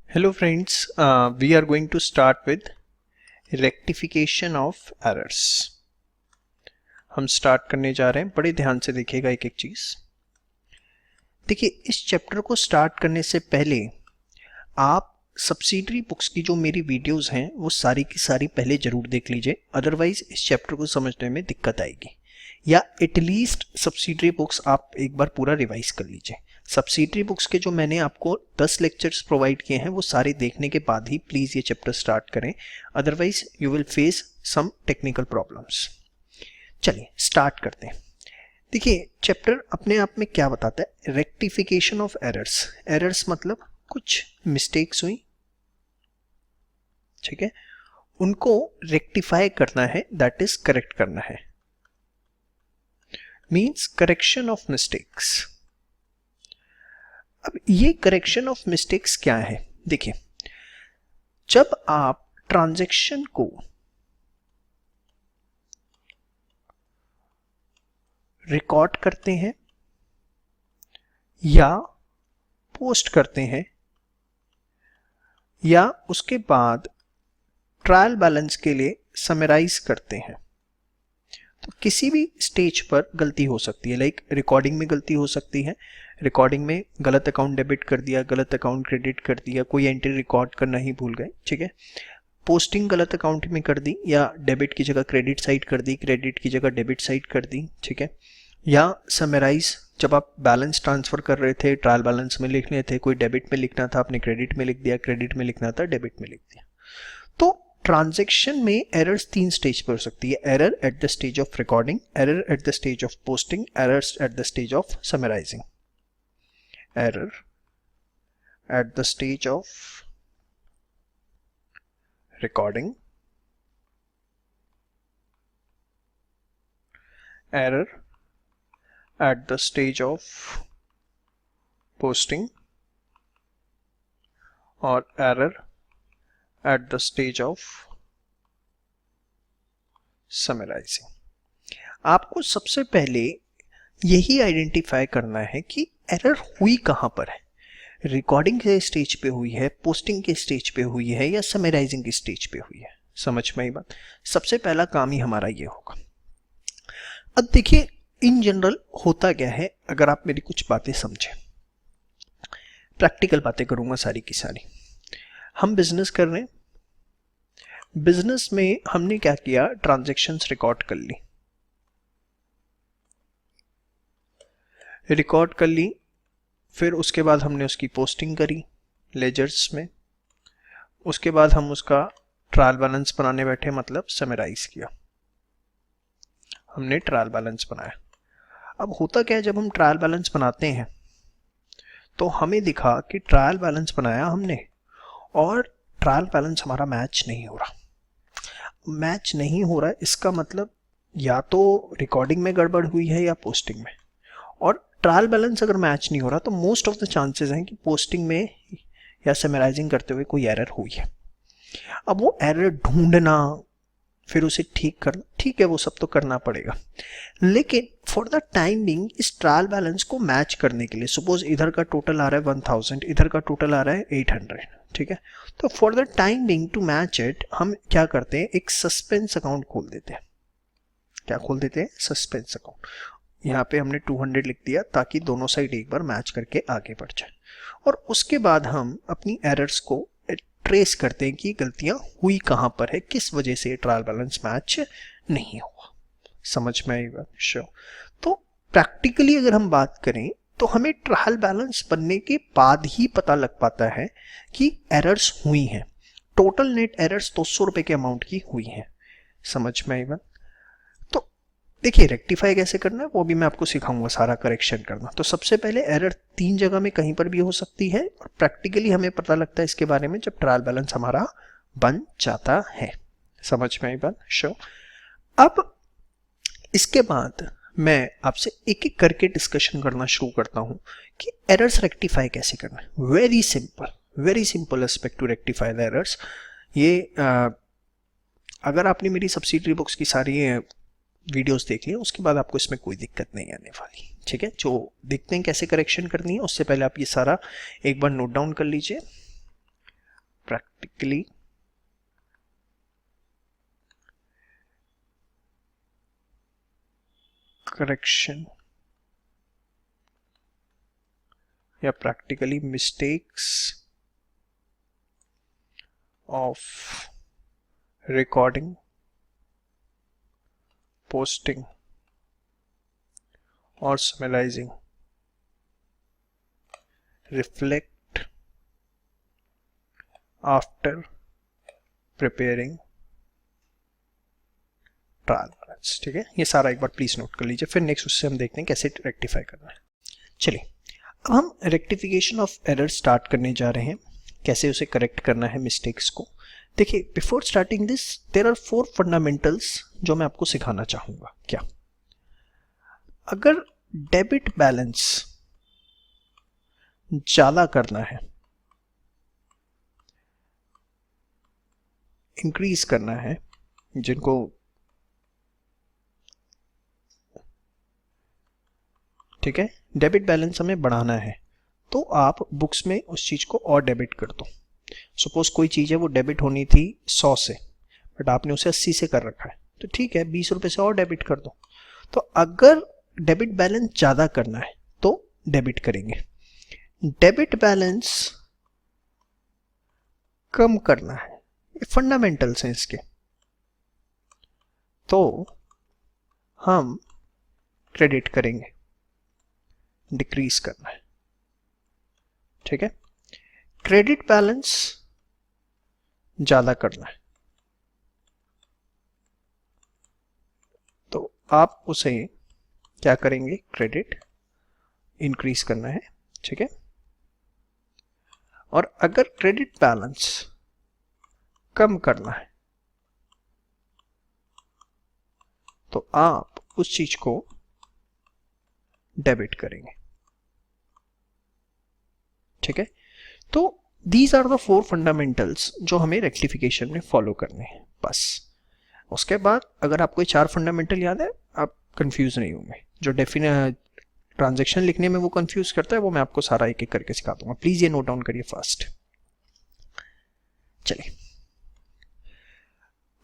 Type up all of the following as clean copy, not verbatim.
Hello friends, we are going to start with rectification of errors. हम start करने जा रहे हैं, बड़े ध्यान से देखिएगा एक एक चीज। देखिए, इस चैप्टर को स्टार्ट करने से पहले आप सब्सिडरी बुक्स की जो मेरी वीडियोस हैं वो सारी की सारी पहले जरूर देख लीजिए, अदरवाइज इस चैप्टर को समझने में दिक्कत आएगी। या एटलीस्ट सब्सिडरी बुक्स आप एक बार पूरा रिवाइज कर लीजिए। सब्सिडरी बुक्स के जो मैंने आपको 10 लेक्चर्स प्रोवाइड किए हैं वो सारे देखने के बाद ही प्लीज़ ये चैप्टर स्टार्ट करें, otherwise you will face some technical problems. चलिए स्टार्ट करते हैं। देखिए, चैप्टर अपने आप में क्या बताता है? Rectification of errors. एरर्स मतलब कुछ मिस्टेक्स हुई, ठीक है, उनको रेक्टिफाई करना है, दैट इज करेक्ट करना है, मीन्स करेक्शन ऑफ मिस्टेक्स। अब ये करेक्शन ऑफ मिस्टेक्स क्या है? देखिए, जब आप ट्रांजैक्शन को रिकॉर्ड करते हैं या पोस्ट करते हैं या उसके बाद ट्रायल बैलेंस के लिए समराइज करते हैं, तो किसी भी स्टेज पर गलती हो सकती है। लाइक रिकॉर्डिंग में गलती हो सकती है, रिकॉर्डिंग में गलत अकाउंट डेबिट कर दिया, गलत अकाउंट क्रेडिट कर दिया, कोई एंट्री रिकॉर्ड करना ही भूल गए, ठीक है। पोस्टिंग गलत अकाउंट में कर दी, या डेबिट की जगह क्रेडिट साइड कर दी, क्रेडिट की जगह डेबिट साइड कर दी, ठीक है। या समराइज, जब आप बैलेंस ट्रांसफर कर रहे थे, ट्रायल बैलेंस में लिखने थे, कोई डेबिट में लिखना था, आपने क्रेडिट में लिख दिया, क्रेडिट में लिखना था, डेबिट में लिख दिया। तो ट्रांजैक्शन में एरर्स 3 स्टेज पर हो सकती है। Error at the stage of recording, error at the stage of posting, errors at the stage of summarising. Error at the stage of recording, error at the stage of posting और error at the stage of summarizing। आपको सबसे पहले यही identify करना है कि error हुई कहां पर है। रिकॉर्डिंग के स्टेज पे हुई है, पोस्टिंग के स्टेज पे हुई है, या समराइजिंग के स्टेज पे हुई है। समझ में आई बात? सबसे पहला काम ही हमारा ये होगा। अब देखिए, इन जनरल होता क्या है, अगर आप मेरी कुछ बातें समझें, प्रैक्टिकल बातें करूंगा सारी की सारी। हम बिजनेस कर रहे हैं, बिजनेस में हमने क्या किया, ट्रांजैक्शंस रिकॉर्ड कर ली, फिर उसके बाद हमने उसकी पोस्टिंग करी लेजर्स में, उसके बाद हम उसका ट्रायल बैलेंस बनाने बैठे, मतलब समराइज किया, हमने ट्रायल बैलेंस बनाया। अब होता क्या है, जब हम ट्रायल बैलेंस बनाते हैं तो हमें दिखा कि ट्रायल बैलेंस बनाया हमने और ट्रायल बैलेंस हमारा मैच नहीं हो रहा। इसका मतलब या तो रिकॉर्डिंग में गड़बड़ हुई है या पोस्टिंग में। और ट्रायल बैलेंस अगर मैच नहीं हो रहा तो मोस्ट ऑफ द चांसेस हैं कि पोस्टिंग में या समराइजिंग करते हुए कोई एरर हुई है। अब वो एरर ढूंढना, फिर उसे ठीक करना, ठीक है, वो सब तो करना पड़ेगा, लेकिन फॉर द टाइम बिंग इस ट्रायल बैलेंस को मैच करने के लिए, सपोज इधर का टोटल आ रहा है 1000, इधर का टोटल आ रहा है 800, ठीक है, तो for the time being to match it हम क्या करते हैं, एक सस्पेंस अकाउंट खोल देते हैं। क्या खोल देते हैं? Suspense account. यहाँ पे हमने 200 लिख दिया ताकि दोनों साइड एक बार मैच करके आगे बढ़ जाए, और उसके बाद हम अपनी एरर्स को ट्रेस करते हैं कि गलतियां हुई कहां पर है, किस वजह से ट्रायल बैलेंस मैच नहीं हुआ। समझ में आई बात? श्योर। तो प्रैक्टिकली अगर हम बात करें तो हमें ट्रायल बैलेंस बनने के बाद ही पता लग पाता है कि एरर्स हुई हैं। टोटल नेट एरर्स 200 रुपए के अमाउंट की हुई हैं। समझ में आई बात? तो देखिए, रेक्टिफाई कैसे करना है वो भी मैं आपको सिखाऊंगा, सारा करेक्शन करना। तो सबसे पहले एरर 3 जगह में कहीं पर भी हो सकती है, और प्रैक्टिकली हमें पता लगता है इसके बारे में जब ट्रायल बैलेंस हमारा बन जाता है। समझ में आई बात? श्योर। अब इसके बाद मैं आपसे एक एक करके डिस्कशन करना शुरू करता हूं कि एरर्स रेक्टिफाई कैसे करना है। Very simple aspect to rectify the errors. ये अगर आपने मेरी सब्सिडरी बुक्स की सारी वीडियोस देख लिए, उसके बाद आपको इसमें कोई दिक्कत नहीं आने वाली, ठीक है। जो देखते हैं कैसे करेक्शन करनी है, उससे पहले आप ये सारा एक बार नोट डाउन कर लीजिए। प्रैक्टिकली करेक्शन या practically mistakes of recording, posting or summarizing reflect after preparing trial balance. ठीक है, ये सारा एक बार प्लीज नोट कर लीजिए, फिर नेक्स्ट उससे हम देखते हैं कैसे रेक्टिफाई करना है। चलिए अब हम रेक्टिफिकेशन ऑफ एरर स्टार्ट करने जा रहे हैं, कैसे उसे करेक्ट करना है मिस्टेक्स को। देखिए before starting this there are 4 fundamentals जो मैं आपको सिखाना चाहूंगा। क्या, अगर डेबिट बैलेंस ज्यादा करना है, इंक्रीज करना है, जिनको ठीक है डेबिट बैलेंस हमें बढ़ाना है, तो आप बुक्स में उस चीज को और डेबिट कर दो। सपोज कोई चीज है वो डेबिट होनी थी 100 से, बट आपने उसे 80 से कर रखा है, तो ठीक है 20 रुपए से और डेबिट कर दो। तो अगर डेबिट बैलेंस ज्यादा करना है तो डेबिट करेंगे, डेबिट बैलेंस कम करना है, ये फंडामेंटल्स हैं इसके, तो हम क्रेडिट करेंगे, डिक्रीज करना है। ठीक है, क्रेडिट बैलेंस ज्यादा करना है तो आप उसे क्या करेंगे, क्रेडिट इंक्रीज करना है। ठीक है, और अगर क्रेडिट बैलेंस कम करना है तो आप उस चीज को डेबिट करेंगे। ठीक है, तो दीज आर द 4 फंडामेंटल्स जो हमें रेक्टिफिकेशन में फॉलो करने हैं बस। उसके बाद अगर आपको 4 फंडामेंटल याद है आप कंफ्यूज नहीं होंगे। जो ट्रांजैक्शन लिखने में वो कंफ्यूज करता है वो मैं आपको सारा एक एक करके सिखा दूंगा, प्लीज ये नोट डाउन करिए फास्ट। चलिए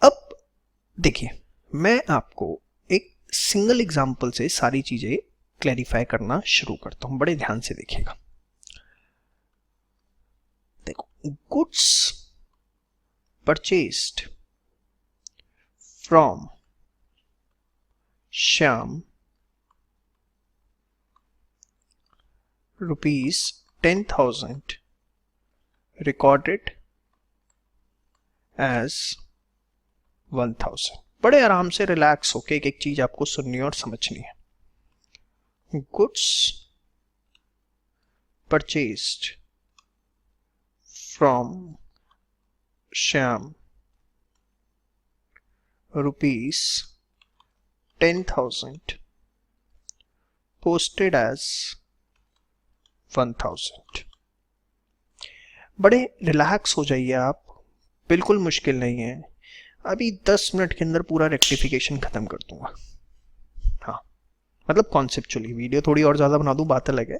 अब देखिए मैं आपको एक सिंगल एग्जांपल से सारी चीजें क्लैरिफाई करना शुरू करता हूं, बड़े ध्यान से देखिएगा। देखो, goods purchased from Shyam ₹10,000 recorded as 1,000। बड़े आराम से रिलैक्स होके एक एक चीज आपको सुननी और समझनी है। Goods purchased from Shyam ₹10,000 posted as 1,000। बड़े रिलैक्स हो जाइए आप, बिल्कुल मुश्किल नहीं है, अभी 10 मिनट के अंदर पूरा रेक्टिफिकेशन खत्म कर दूंगा। हाँ मतलब कॉन्सेप्चुअली, वीडियो थोड़ी और ज्यादा बना दूं बात अलग है।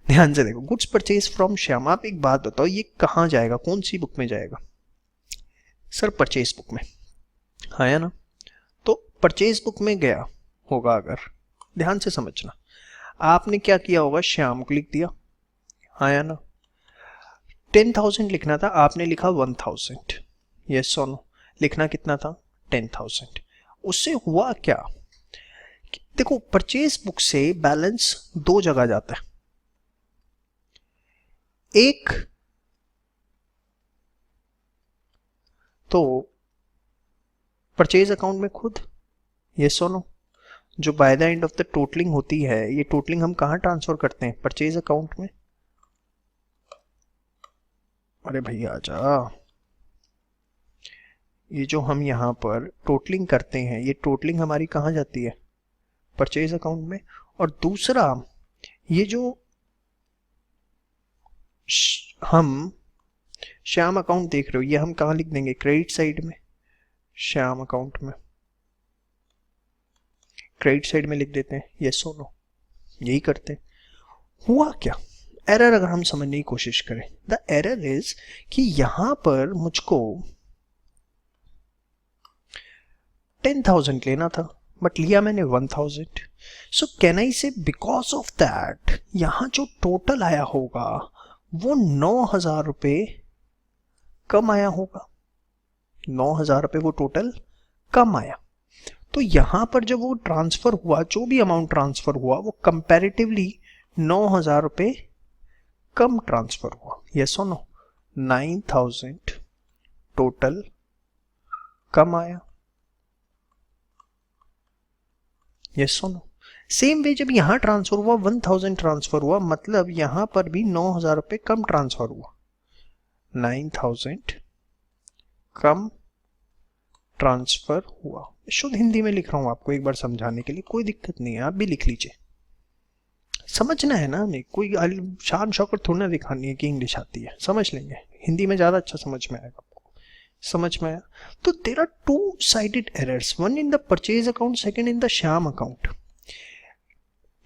ध्यान से देखो, गुड्स परचेज फ्रॉम श्याम, आप एक बात बताओ ये कहाँ जाएगा, कौन सी बुक में जाएगा? सर परचेज बुक में, हाँ या ना? तो परचेज बुक में गया होगा अगर, ध्यान से समझना, आपने क्या किया होगा, श्याम को लिख दिया, हाँ या ना? 10,000 लिखना था, आपने लिखा 1,000। यस और नो? लिखना कितना था, 10,000। उससे हुआ क्या, देखो परचेज बुक से बैलेंस 2 जगह जाता है, एक तो परचेज अकाउंट में खुद, यस और नो? जो by the end of the totalling होती है, ये टोटलिंग हम कहां ट्रांसफर करते हैं, परचेज अकाउंट में। अरे भैया आजा, ये जो हम यहां पर टोटलिंग करते हैं, ये टोटलिंग हमारी कहां जाती है, परचेज अकाउंट में। और दूसरा, ये जो हम श्याम अकाउंट देख रहे हो, ये हम कहां लिख देंगे, क्रेडिट साइड में, श्याम अकाउंट में क्रेडिट साइड में लिख देते हैं, यस और नो? यही करते हैं। हुआ क्या, एरर अगर हम समझने की कोशिश करें, द एरर इज कि यहां पर मुझको 10,000 लेना था बट लिया मैंने 1,000. सो कैन आई से बिकॉज ऑफ दैट यहां जो टोटल आया होगा वो 9,000 रुपये कम आया होगा. 9,000 रुपये वो टोटल कम आया. तो यहां पर जब वो ट्रांसफर हुआ, जो भी अमाउंट ट्रांसफर हुआ वो कंपैरेटिवली 9,000 रुपये कम ट्रांसफर हुआ. यस और नो? 9,000 टोटल कम आया. यस और नो? सेम वे जब यहां ट्रांसफर हुआ 1,000 ट्रांसफर हुआ, मतलब यहां पर भी 9,000 रुपये कम ट्रांसफर हुआ. 9,000 कम ट्रांसफर हुआ. शुद्ध हिंदी में लिख रहा हूं आपको एक बार समझाने के लिए, कोई दिक्कत नहीं है, आप भी लिख लीजिए. समझना है ना हमें, कोई शान शौकत थोड़ा ना दिखानी है कि इंग्लिश आती है. समझ लेंगे, हिंदी में ज़्यादा अच्छा समझ में आएगा आपको. समझ में आया? तो there are two sided errors, one in the purchase account, second in the Shyam account.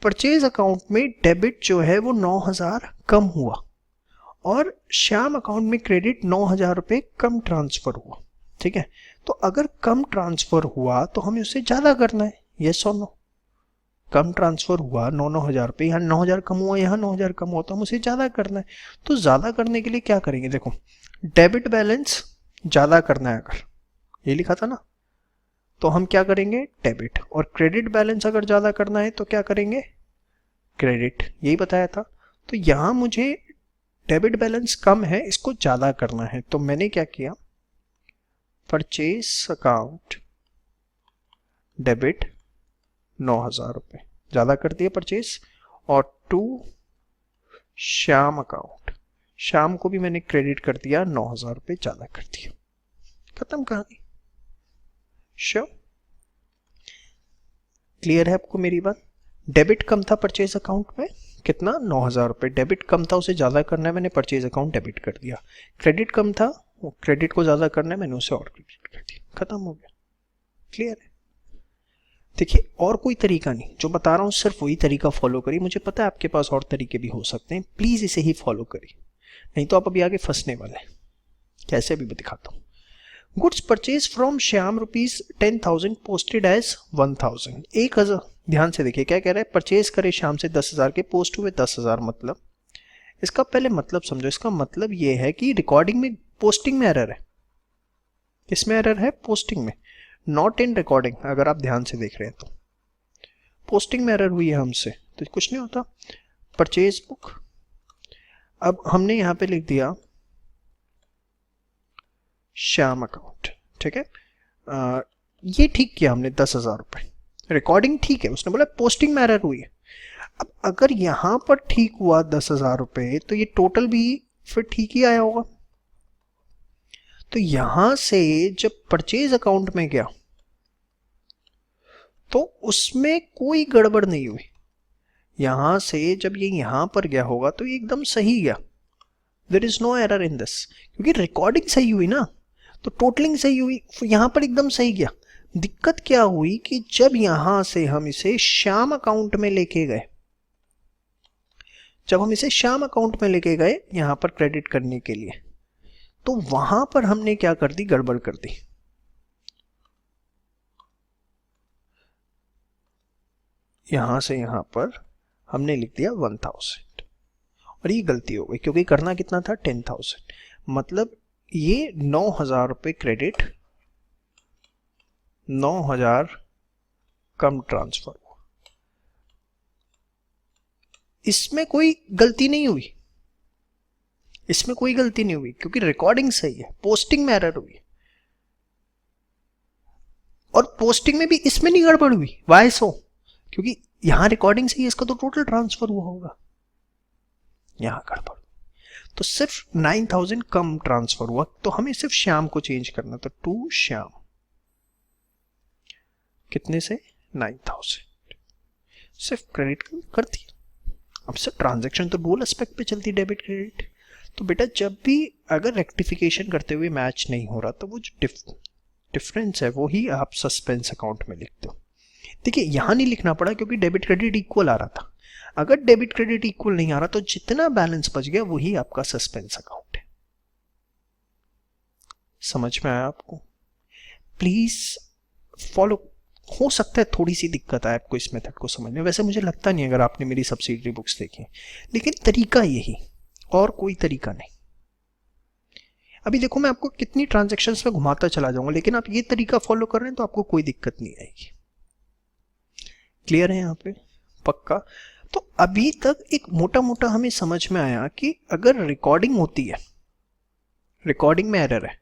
Purchase account में डेबिट जो है वो 9,000 कम हुआ और श्याम अकाउंट में क्रेडिट 9,000 रुपये कम ट्रांसफर हुआ. ठीक है, तो अगर कम ट्रांसफर हुआ तो हमें उससे ज़्यादा करना है. यस और नो? कम ट्रांसफर हुआ 9,000 रुपये, यहाँ 9,000 कम हुआ, यहाँ 9,000 कम हुआ, तो हम उसे ज़्यादा करना है. तो ज़्यादा करने के लिए क्या करेंगे? देखो, डेबिट बैलेंस ज़्यादा करना है, अगर ये लिखा था ना, तो हम क्या करेंगे? डेबिट. और क्रेडिट बैलेंस अगर ज़्यादा करना है तो क्या करेंगे? क्रेडिट. यही बताया था. तो यहाँ मुझे डेबिट बैलेंस कम है, इसको ज़्यादा करना है, तो मैंने क्या किया? परचेज अकाउंट डेबिट 9,000 रुपये ज़्यादा कर दिया परचेज, और टू श्याम अकाउंट, श्याम को भी मैंने क्रेडिट कर दिया, 9,000 रुपये ज़्यादा कर दिया. खत्म कहानी. श्योर? क्लियर है आपको मेरी बात? डेबिट कम था परचेज अकाउंट में, कितना? 9,000 रुपये. डेबिट कम था, उसे ज़्यादा करना है, मैंने परचेज अकाउंट डेबिट कर दिया. क्रेडिट कम था, क्रेडिट को ज़्यादा करना है, मैंने उसे और क्रेडिट कर दिया. खत्म हो गया. क्लियर है? देखिए, और कोई तरीका नहीं, जो बता रहा हूँ सिर्फ वही तरीका फॉलो करिए. मुझे पता है आपके पास और तरीके भी हो सकते हैं, प्लीज़ इसे ही फॉलो करिए, नहीं तो आप अभी आगे फंसने वाले हैं. कैसे भी दिखाता हूँ. Goods purchase from Shyam ₹10,000 posted as 1,000. 1,000. ध्यान से देखिए क्या कह रहा है. परचेज करे श्याम से 10,000 के, पोस्ट हुए 10,000. मतलब इसका पहले मतलब समझो. इसका मतलब ये है कि रिकॉर्डिंग में, पोस्टिंग में एरर है. किसमें एरर है? पोस्टिंग में, नॉट इन रिकॉर्डिंग. अगर आप ध्यान से देख रहे हैं तो पोस्टिंग में एरर हुई है हमसे, तो कुछ नहीं होता. परचेज बुक, अब हमने यहां पे लिख दिया श्याम अकाउंट. ठीक है, ये ठीक किया हमने 10,000 रुपये. रिकॉर्डिंग ठीक है, उसने बोला पोस्टिंग में एरर हुई है. अब अगर यहां पर ठीक हुआ 10,000 रुपये, तो ये टोटल भी फिर ठीक ही आया होगा. तो यहां से जब परचेज अकाउंट में गया तो उसमें कोई गड़बड़ नहीं हुई. यहां से जब ये यहां पर गया होगा तो ये एकदम सही गया. There is no error in this, क्योंकि रिकॉर्डिंग सही हुई ना, तो टोटलिंग सही हुई, यहां पर एकदम सही गया. दिक्कत क्या हुई कि जब यहां से हम इसे श्याम अकाउंट में लेके गए, जब हम इसे श्याम अकाउंट में लेके गए यहां पर क्रेडिट करने के लिए, तो वहां पर हमने क्या कर दी? गड़बड़ कर दी. यहां से यहां पर हमने लिख दिया 1,000, और ये गलती हो गई, क्योंकि करना कितना था? 10,000. मतलब ये 9,000 रुपये क्रेडिट, 9,000 कम ट्रांसफर हुआ. इसमें कोई गलती नहीं हुई, इसमें कोई गलती नहीं हुई, क्योंकि रिकॉर्डिंग सही है. पोस्टिंग में एरर हुई, और पोस्टिंग में भी इसमें नहीं गड़बड़ हुई. वाई सो? क्योंकि यहां रिकॉर्डिंग सही है, इसका तो टोटल ट्रांसफर हुआ होगा. यहां गड़बड़, तो सिर्फ 9,000 कम ट्रांसफर हुआ, तो हमें सिर्फ श्याम को चेंज करना. तो टू श्याम, कितने से? 9,000. सिर्फ क्रेडिट कर दिया. अब सर ट्रांजैक्शन तो डुअल एस्पेक्ट पे चलती, डेबिट क्रेडिट. तो बेटा जब भी अगर रेक्टिफिकेशन करते हुए मैच नहीं हो रहा, तो वो जो डिफरेंस है वो ही आप सस्पेंस अकाउंट में लिखते हो. देखिए यहां नहीं लिखना पड़ा, क्योंकि डेबिट क्रेडिट इक्वल आ रहा था. अगर डेबिट क्रेडिट इक्वल नहीं आ रहा तो जितना बैलेंस बच गया वही आपका सस्पेंस अकाउंट है। समझ में आया आपको? Please follow. हो सकता है थोड़ी सी दिक्कत आए आपको इस मेथड को समझने, वैसे मुझे लगता नहीं अगर आपने मेरी सब्सिडरी बुक्स देखी, लेकिन तरीका यही, और कोई तरीका नहीं। अभी देखो मैं आपको कितनी ट्रांजैक्शंस में घुमाता चला जाऊंगा, लेकिन आप ये तरीका फॉलो कर रहे हैं तो आपको कोई दिक्कत नहीं आएगी। क्लियर है यहाँ पे? पक्का? तो अभी तक एक मोटा मोटा हमें समझ में आया कि अगर रिकॉर्डिंग होती है, रिकॉर्डिंग में एरर है,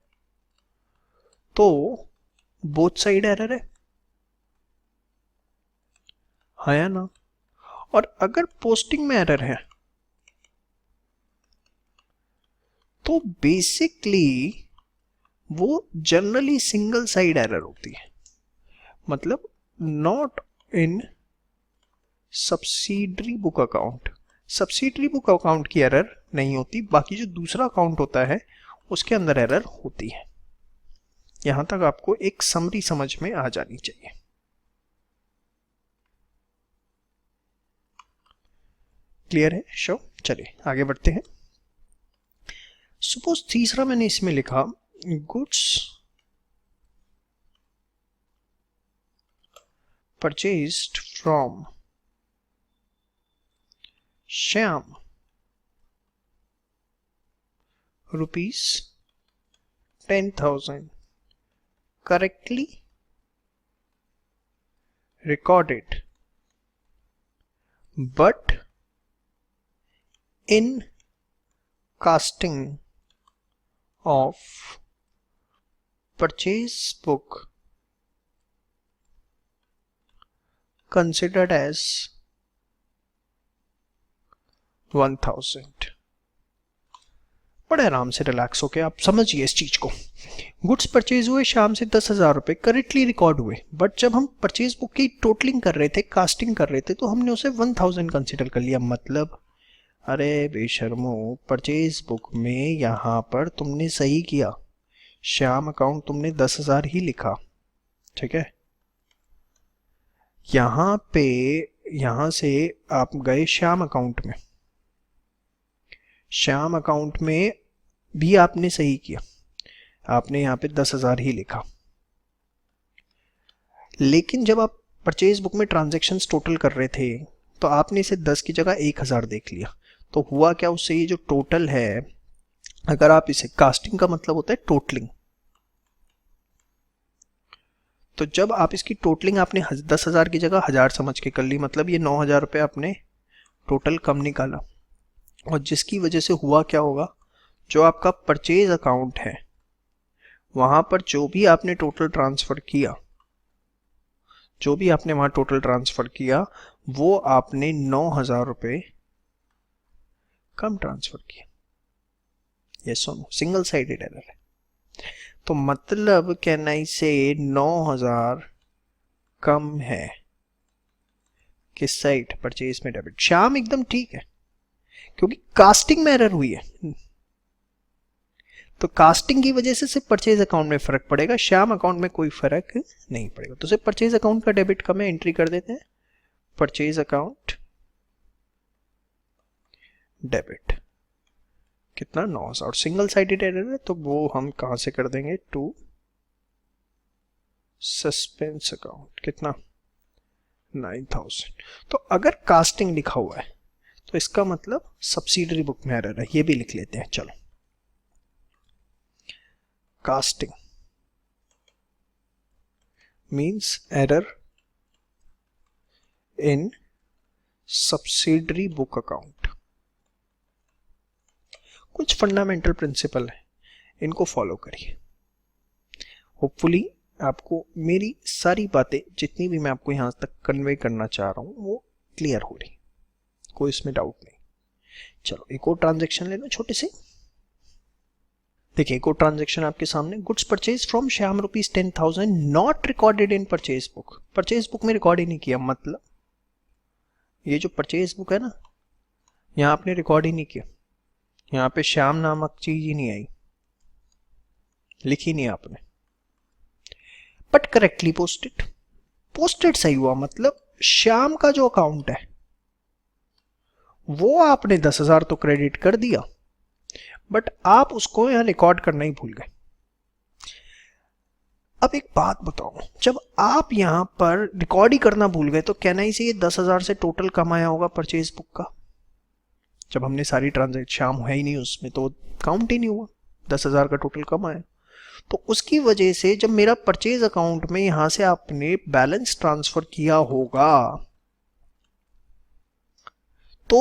तो बोथ साइड एरर है, हाँ या ना? और अगर पोस्टिंग में एरर है तो बेसिकली वो जनरली सिंगल साइड एरर होती है, मतलब not in subsidiary book account. Subsidiary book account की एरर नहीं होती, बाकी जो दूसरा अकाउंट होता है उसके अंदर एरर होती है। यहां तक आपको एक समरी समझ में आ जानी चाहिए। क्लियर है? शो चलिए आगे बढ़ते हैं। सपोज तीसरा मैंने इसमें लिखा goods purchased from Shyam ₹10,000 correctly recorded but in casting of purchase book considered as 1,000। बड़े आराम से रिलैक्स होके आप समझिए इस चीज को। गुड्स परचेज हुए श्याम से 10,000 रुपए, करेक्टली रिकॉर्ड हुए, बट जब हम परचेज बुक की टोटलिंग कर रहे थे, कास्टिंग कर रहे थे, तो हमने उसे 1,000 कंसिडर कर लिया। मतलब अरे बेशर्मो, परचेज बुक में यहाँ पर तुमने सही किया, श्याम अकाउंट तुमने 10,000 ही लिखा, ठीक है। यहाँ पे यहाँ से आप गए श्याम अकाउंट में, श्याम अकाउंट में भी आपने सही किया, आपने यहाँ पे 10,000 ही लिखा, लेकिन जब आप परचेज बुक में ट्रांजैक्शंस टोटल कर रहे थे तो आपने इसे 10 की जगह 1,000 देख लिया। तो हुआ क्या, उससे ये जो टोटल है, अगर आप इसे, कास्टिंग का मतलब होता है टोटलिंग, तो जब आप इसकी टोटलिंग आपने 10,000 की जगह 1,000 समझ के कर ली, मतलब ये 9,000 रुपये आपने टोटल कम निकाला। और जिसकी वजह से हुआ क्या होगा, जो आपका परचेज अकाउंट है वहां पर जो भी आपने टोटल ट्रांसफर किया, जो भी आपने वहां टोटल ट्रांसफर किया, वो आपने 9,000 रुपये कम ट्रांसफर किया। ये सुनो, सिंगल साइडेड एरर है, तो मतलब कैन आई से 9,000 कम है किस साइड, परचेज में डेबिट। श्याम एकदम ठीक है क्योंकि कास्टिंग में एरर हुई है, तो कास्टिंग की वजह से सिर्फ परचेज अकाउंट में फर्क पड़ेगा, श्याम अकाउंट में कोई फर्क नहीं पड़ेगा। तो सिर्फ परचेज अकाउंट का डेबिट कम है, एंट्री कर देते हैं परचेज अकाउंट डेबिट, कितना 9,000, और सिंगल साइडेड एरर है तो वो हम कहां से कर देंगे, टू सस्पेंस अकाउंट, कितना 9,000। तो अगर कास्टिंग लिखा हुआ है तो इसका मतलब सब्सिडरी बुक में एरर है, ये भी लिख लेते हैं। चलो, casting means error in subsidiary book account. कुछ फंडामेंटल प्रिंसिपल है, इनको फॉलो करिए। होपफुली आपको मेरी सारी बातें जितनी भी मैं आपको यहां तक कन्वे करना चाह रहा हूं वो क्लियर हो रही, कोई इसमें डाउट नहीं। चलो एक और ट्रांजैक्शन ले लो छोटे से। देखिए एक और ट्रांजैक्शन आपके सामने, goods purchase from Shyam ₹10,000 not recorded in purchase book. Purchase book में रिकॉर्ड ही नहीं किया, मतलब ये जो परचेज बुक है ना, यहाँ आपने रिकॉर्ड ही नहीं किया, यहाँ पे श्याम नामक चीज ही नहीं आई, लिखी नहीं आपने, बट करेक्टली पोस्टेड। पोस्टेड सही हुआ, मतलब श्याम का जो अकाउंट है वो आपने 10,000 तो क्रेडिट कर दिया, बट आप उसको यहां रिकॉर्ड करना ही भूल गए। अब एक बात बताओ, जब आप यहां पर रिकॉर्ड ही करना भूल गए तो कहना ही से ये 10,000 से टोटल कम आया होगा परचेज बुक का। जब हमने सारी ट्रांजेक्शन, शाम है ही नहीं उसमें तो काउंट ही नहीं हुआ, 10,000 का टोटल कम आया। तो उसकी वजह से जब मेरा परचेज अकाउंट में यहां से आपने बैलेंस ट्रांसफर किया होगा तो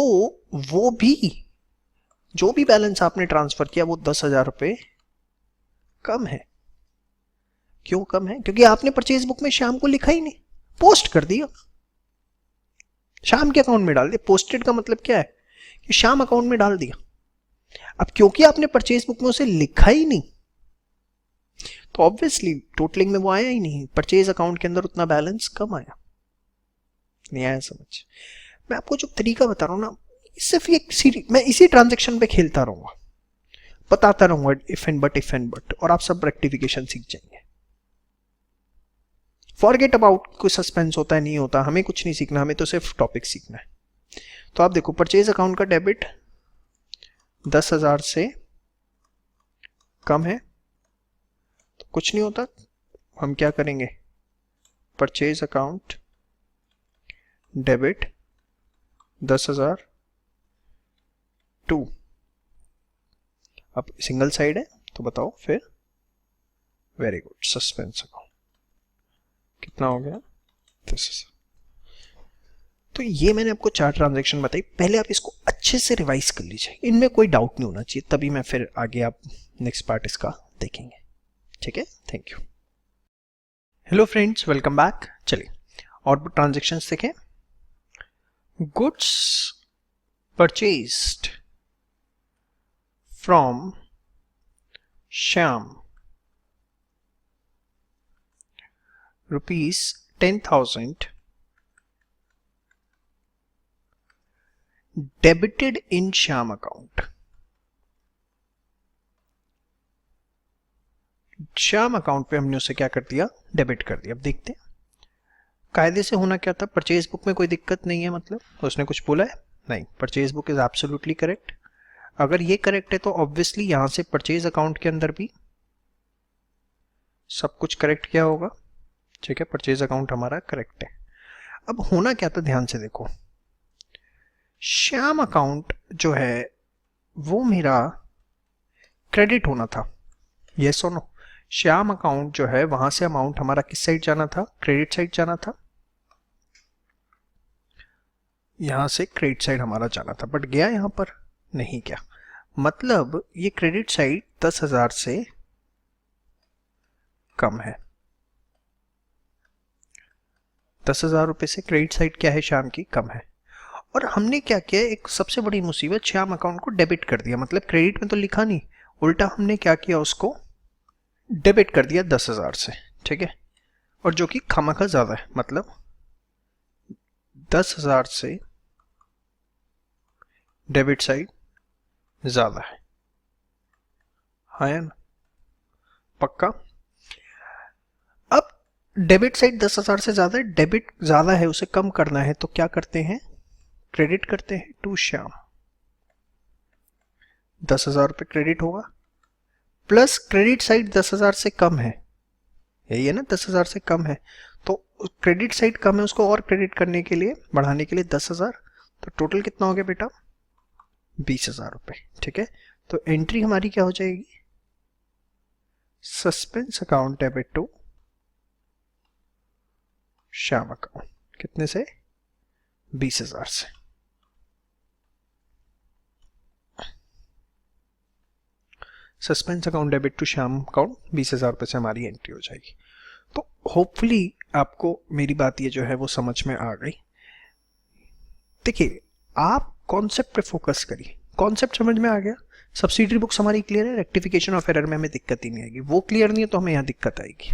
वो भी, जो भी बैलेंस आपने ट्रांसफर किया वो 10,000 रुपये कम है। क्यों कम है? क्योंकि आपने परचेज बुक में शाम को लिखा ही नहीं, पोस्ट कर दिया, शाम के अकाउंट में डाल दिया। पोस्टेड का मतलब क्या है कि शाम अकाउंट में डाल दिया। अब क्योंकि आपने परचेज बुक में उसे लिखा ही नहीं तो ऑब्वियसली टोटलिंग में वो आया ही नहीं, परचेज अकाउंट के अंदर उतना बैलेंस कम आया। नहीं आया समझ? मैं आपको जो तरीका बता रहा हूं ना, सिर्फ ये मैं इसी ट्रांजेक्शन पे खेलता रहूंगा, बताता रहूंगा इफ एंड बट, और आप सब रेक्टिफिकेशन सीख जाएंगे। फॉरगेट अबाउट कोई सस्पेंस होता है नहीं होता, हमें कुछ नहीं सीखना, हमें तो सिर्फ टॉपिक सीखना है। तो आप देखो, परचेज अकाउंट का डेबिट 10,000 से कम है तो कुछ नहीं होता, हम क्या करेंगे, परचेज अकाउंट डेबिट 10,000 टू, अब सिंगल साइड है तो बताओ फिर, वेरी गुड, सस्पेंस अकाउंट कितना हो गया, 10,000। तो ये मैंने आपको 4 ट्रांजैक्शन बताई, पहले आप इसको अच्छे से रिवाइज कर लीजिए, इनमें कोई डाउट नहीं होना चाहिए, तभी मैं फिर आगे आप नेक्स्ट पार्ट इसका देखेंगे। ठीक है, thank you. Hello friends, welcome back. चलिए और ट्रांजैक्शंस देखें। Goods purchased from Shyam ₹10,000 debited in Shyam account. Shyam account पे हमने उसे क्या कर दिया, डेबिट कर दिया। अब देखते हैं कायदे से होना क्या था, परचेज बुक में कोई दिक्कत नहीं है, मतलब उसने कुछ बोला है नहीं, purchase book is absolutely correct. अगर ये करेक्ट है तो ऑब्वियसली यहां से परचेज अकाउंट के अंदर भी सब कुछ करेक्ट क्या होगा, ठीक है, परचेज अकाउंट हमारा करेक्ट है। अब होना क्या था, ध्यान से देखो, श्याम अकाउंट जो है वो मेरा क्रेडिट होना था, ये सुनो, श्याम अकाउंट जो है वहां से अमाउंट हमारा किस साइड जाना था, क्रेडिट साइड जाना था, यहां से क्रेडिट साइड हमारा जाना था, बट गया यहां पर नहीं गया, मतलब ये क्रेडिट साइड 10,000 से कम है। 10,000 रुपए से क्रेडिट साइड क्या है, श्याम की, कम है। और हमने क्या किया, एक सबसे बड़ी मुसीबत, श्याम अकाउंट को डेबिट कर दिया, मतलब क्रेडिट में तो लिखा नहीं, उल्टा हमने क्या किया, उसको डेबिट कर दिया 10,000 से, ठीक है, और जो कि खामखा ज्यादा है, मतलब 10,000 से डेबिट साइड ज्यादा है, हाँ या ना, पक्का। अब डेबिट साइड 10,000 से ज्यादा है, डेबिट ज्यादा है, उसे कम करना है तो क्या करते हैं, क्रेडिट करते हैं टू श्याम, 10,000 रुपये क्रेडिट होगा, प्लस क्रेडिट साइड 10,000 से कम है, यही है ना, 10,000 से कम है, तो क्रेडिट साइड कम है, उसको और क्रेडिट करने के लिए, बढ़ाने के लिए 10,000, तो टोटल कितना हो गया बेटा, 20,000 रुपये, ठीक है। तो एंट्री हमारी क्या हो जाएगी, suspense account debit to Shyam account, कितने से, 20,000 से। Suspense account debit to Shyam account 20,000 रुपये से हमारी एंट्री हो जाएगी। तो होपफुली आपको मेरी बात ये जो है वो समझ में आ गई। देखिए, आप कॉन्सेप्ट पे फोकस करिए, कॉन्सेप्ट समझ में आ गया, सब्सिडरी बुक्स हमारी क्लियर है, रेक्टिफिकेशन ऑफ एरर में हमें दिक्कत ही नहीं आएगी, वो क्लियर नहीं है तो हमें यहाँ दिक्कत आएगी।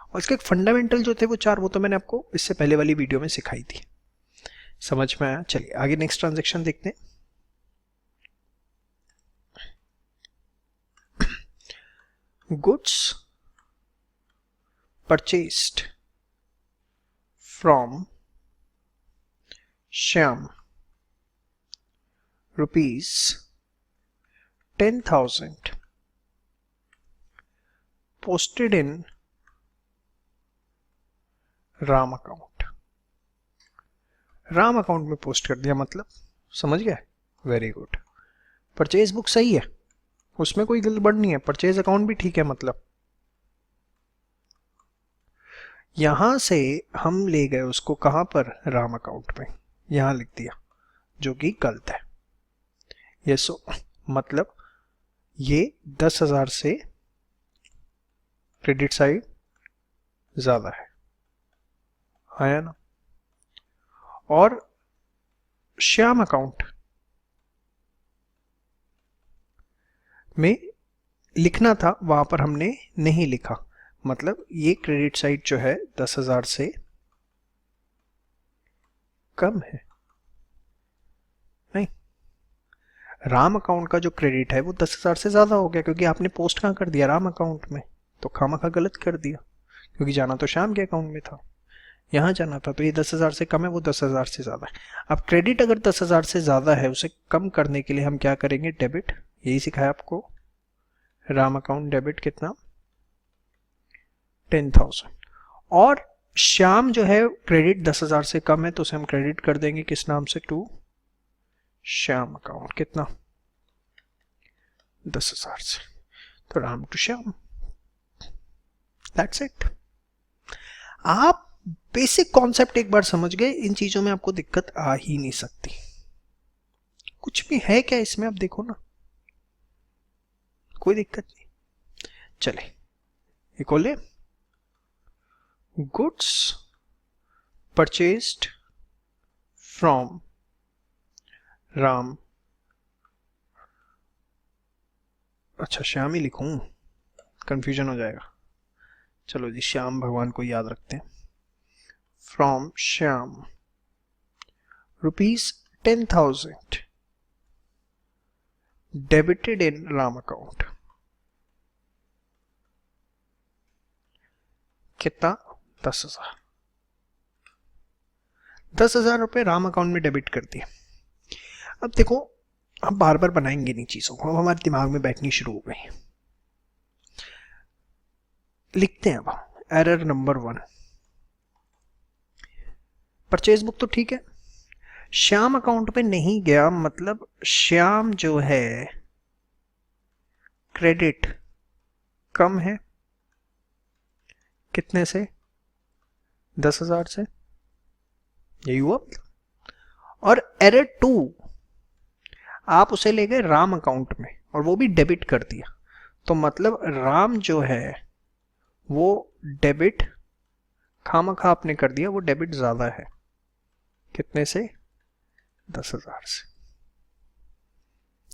और इसके फंडामेंटल जो थे वो 4, वो तो मैंने आपको इससे पहले वाली वीडियो में सिखाई थी, समझ में आया। चलिए आगे नेक्स्ट ट्रांजेक्शन देखते हैं। Goods purchased from Shyam rupees 10,000 posted in Ram account. Ram account में पोस्ट कर दिया, मतलब समझ गए? Very good. परचेज बुक सही है, उसमें कोई गड़बड़ नहीं है, परचेज अकाउंट भी ठीक है। मतलब यहां से हम ले गए उसको कहां पर? राम अकाउंट में, यहां लिख दिया, जो कि गलत है। ये मतलब ये 10,000 से क्रेडिट साइड ज्यादा है, आया ना? और श्याम अकाउंट में लिखना था, वहां पर हमने नहीं लिखा, मतलब ये क्रेडिट साइड जो है 10,000 से कम है। नहीं, राम अकाउंट का जो क्रेडिट है वो 10,000 से ज्यादा हो गया, क्योंकि आपने पोस्ट कहां कर दिया? राम अकाउंट में। तो खामखा गलत कर दिया, क्योंकि जाना तो श्याम के अकाउंट में था, यहां जाना था। तो ये 10,000 से कम है, वो 10,000 से ज्यादा है। अब क्रेडिट अगर 10,000 से ज्यादा है, उसे कम करने के लिए हम क्या करेंगे? डेबिट। यही सिखाया आपको। राम अकाउंट डेबिट कितना? 10,000। और श्याम जो है क्रेडिट 10,000 से कम है, तो उसे हम क्रेडिट कर देंगे किस नाम से? To Shyam account. कितना? 10,000 से। तो Ram to Shyam, that's it. आप बेसिक कॉन्सेप्ट एक बार समझ गए, इन चीजों में आपको दिक्कत आ ही नहीं सकती। कुछ भी है क्या इसमें? आप देखो ना, कोई दिक्कत नहीं। चले एक और ले। गुड्स परचेज्ड फ्रॉम राम, अच्छा श्याम ही लिखूं, कंफ्यूजन हो जाएगा। चलो जी, श्याम भगवान को याद रखते हैं। From Shyam rupees 10,000 debited in Ram account. कितना? 10,000। 10,000 रुपए राम अकाउंट में डेबिट कर दिए। अब देखो, हम बार बार बनाएंगे नहीं चीजों को, हमारे दिमाग में बैठनी शुरू हो गई। लिखते हैं अब एरर नंबर 1। परचेज बुक तो ठीक है, श्याम अकाउंट पे नहीं गया, मतलब श्याम जो है क्रेडिट कम है, कितने से? 10,000 से। यही हुआ। और एरर 2, आप उसे ले गए राम अकाउंट में और वो भी डेबिट कर दिया, तो मतलब राम जो है वो डेबिट खामखा आपने कर दिया, वो डेबिट ज्यादा है। कितने से? 10,000 से।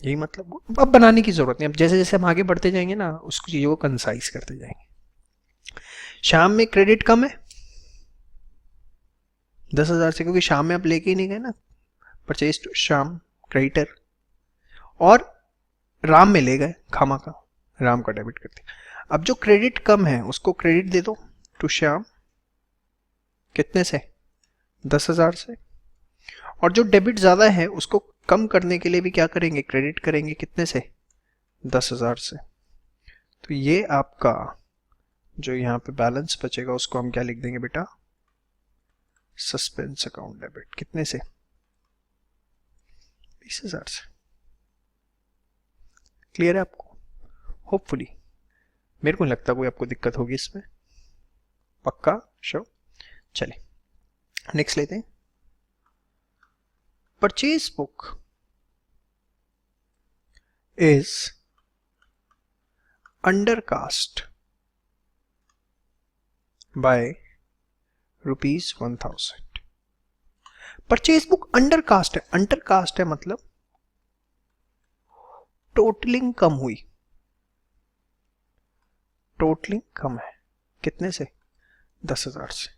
यही मतलब। अब बनाने की जरूरत नहीं, अब जैसे जैसे हम आगे बढ़ते जाएंगे ना, उस चीजों को कंसाइज करते जाएंगे। शाम में क्रेडिट कम है 10,000 से, क्योंकि शाम में आप लेके ही नहीं गए ना, परचेज टू शाम क्रेडिटर, और राम में ले गए खामा का, राम का डेबिट कर दिया। अब जो क्रेडिट कम है उसको क्रेडिट दे दो टू श्याम, कितने से? 10,000 से। और जो डेबिट ज्यादा है उसको कम करने के लिए भी क्या करेंगे? क्रेडिट करेंगे, कितने से? 10,000 से। तो ये आपका जो यहाँ पे बैलेंस बचेगा उसको हम क्या लिख देंगे बेटा? Suspense account debit. कितने से? 20,000 से। क्लियर है आपको? होपफुली। मेरे को नहीं लगता कोई आपको दिक्कत होगी इसमें, पक्का? श्योर। चलिए नेक्स्ट लेते हैं। Purchase book is undercast bye ₹1,000। Purchase book undercast है। अंडरकास्ट है मतलब टोटलिंग कम हुई, टोटलिंग कम है, कितने से? 10,000 से।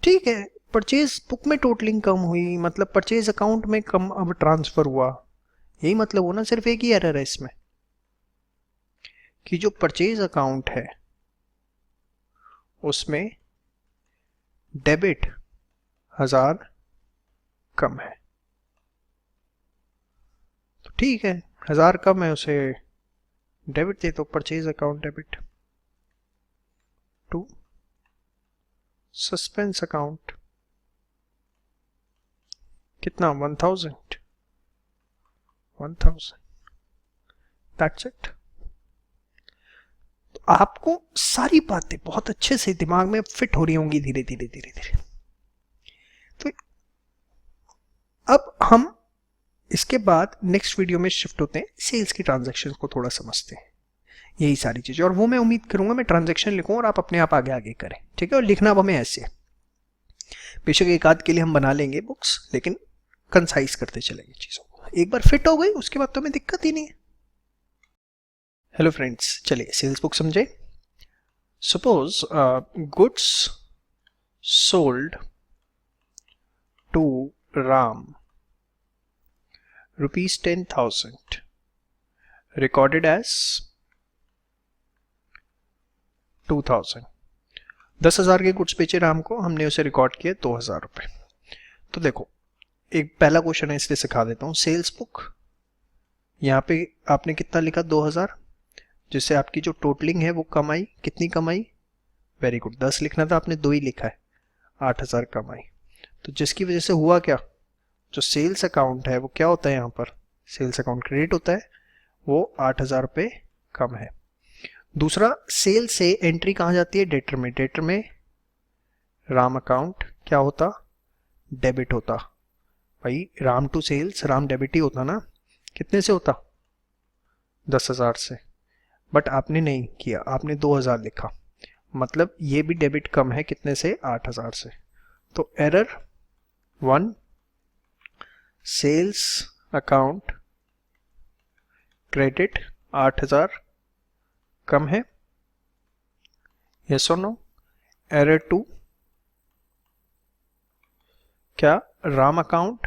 ठीक है, परचेज बुक में टोटलिंग कम हुई, मतलब परचेज अकाउंट में कम अब ट्रांसफर हुआ, यही मतलब हो ना। सिर्फ एक ही एरर है इसमें कि जो परचेज अकाउंट है उसमें डेबिट 1,000 कम है। ठीक है, 1000 कम है, उसे डेबिट दे दो, purchase account debit to suspense account, कितना 1000 दैट्स इट। तो आपको सारी बातें बहुत अच्छे से दिमाग में फिट हो रही होंगी धीरे धीरे धीरे धीरे। तो अब हम इसके बाद नेक्स्ट वीडियो में शिफ्ट होते हैं, सेल्स की ट्रांजैक्शंस को थोड़ा समझते हैं, यही सारी चीजें। और वो मैं उम्मीद करूंगा मैं ट्रांजैक्शन लिखूं और आप अपने आप आगे आगे करें, ठीक है। और लिखना अब हमें ऐसे, बेशक एक आध के लिए हम बना लेंगे बुक्स, लेकिन कंसाइज करते चलेंगे चीजों को। एक बार फिट हो गई उसके बाद तो हमें दिक्कत ही नहीं है। हेलो फ्रेंड्स, चलिए सेल्स बुक समझे। Suppose goods sold to Ram ₹10,000 recorded as 2000। 10,000 के गुड्स बेचे राम को, हमने उसे रिकॉर्ड किया 2,000 रुपए। तो देखो, एक पहला क्वेश्चन है इसलिए सिखा देता हूँ। सेल्स बुक, यहाँ पे आपने कितना लिखा 2000, जिससे आपकी जो टोटलिंग है वो कम आई। कितनी कम आई? वेरी गुड, 10 लिखना था, आपने 2 ही लिखा है, 8,000 कम आई। तो जिसकी वजह से हुआ क्या, जो सेल्स अकाउंट है वो क्या होता है, यहाँ पर सेल्स अकाउंट क्रेडिट होता है, वो 8,000 रुपये कम है। दूसरा, सेल से एंट्री कहाँ जाती है? डेटर में। डेटर में राम अकाउंट क्या होता? डेबिट होता। भाई Ram to sales, Ram debit ही होता ना। कितने से होता? 10,000 से। बट आपने नहीं किया, आपने 2,000 लिखा, मतलब ये भी डेबिट कम है, कितने से? 8,000 से। तो एरर 1, सेल्स अकाउंट क्रेडिट 8,000 कम है, यस और नो। एरर 2, क्या राम अकाउंट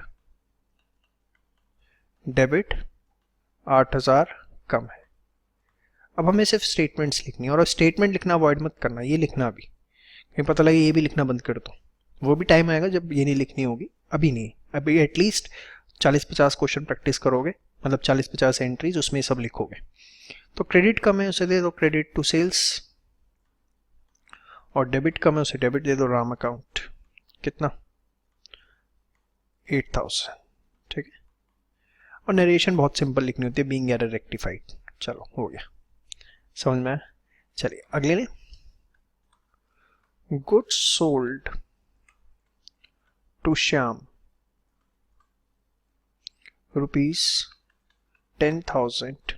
डेबिट 8,000 कम है। अब हमें सिर्फ स्टेटमेंट्स लिखनी है, और स्टेटमेंट लिखना अवॉइड मत करना, ये लिखना अभी, कहीं पता लगे ये भी लिखना बंद कर दो, वो भी टाइम आएगा जब ये नहीं लिखनी होगी, अभी नहीं। अभी एटलीस्ट 40-50 क्वेश्चन प्रैक्टिस करोगे, मतलब 40-50 एंट्रीज, उसमें सब लिखोगे। तो क्रेडिट कम है, उसे दे दो क्रेडिट टू सेल्स, और डेबिट कम है, उसे डेबिट दे दो राम अकाउंट, कितना? 8,000, ठीक है। और नरेशन बहुत सिंपल लिखनी होती है, बीइंग एरर रेक्टिफाइड। चलो हो गया, समझ में आया। चलिए अगले ने, goods sold to Shyam ₹10,000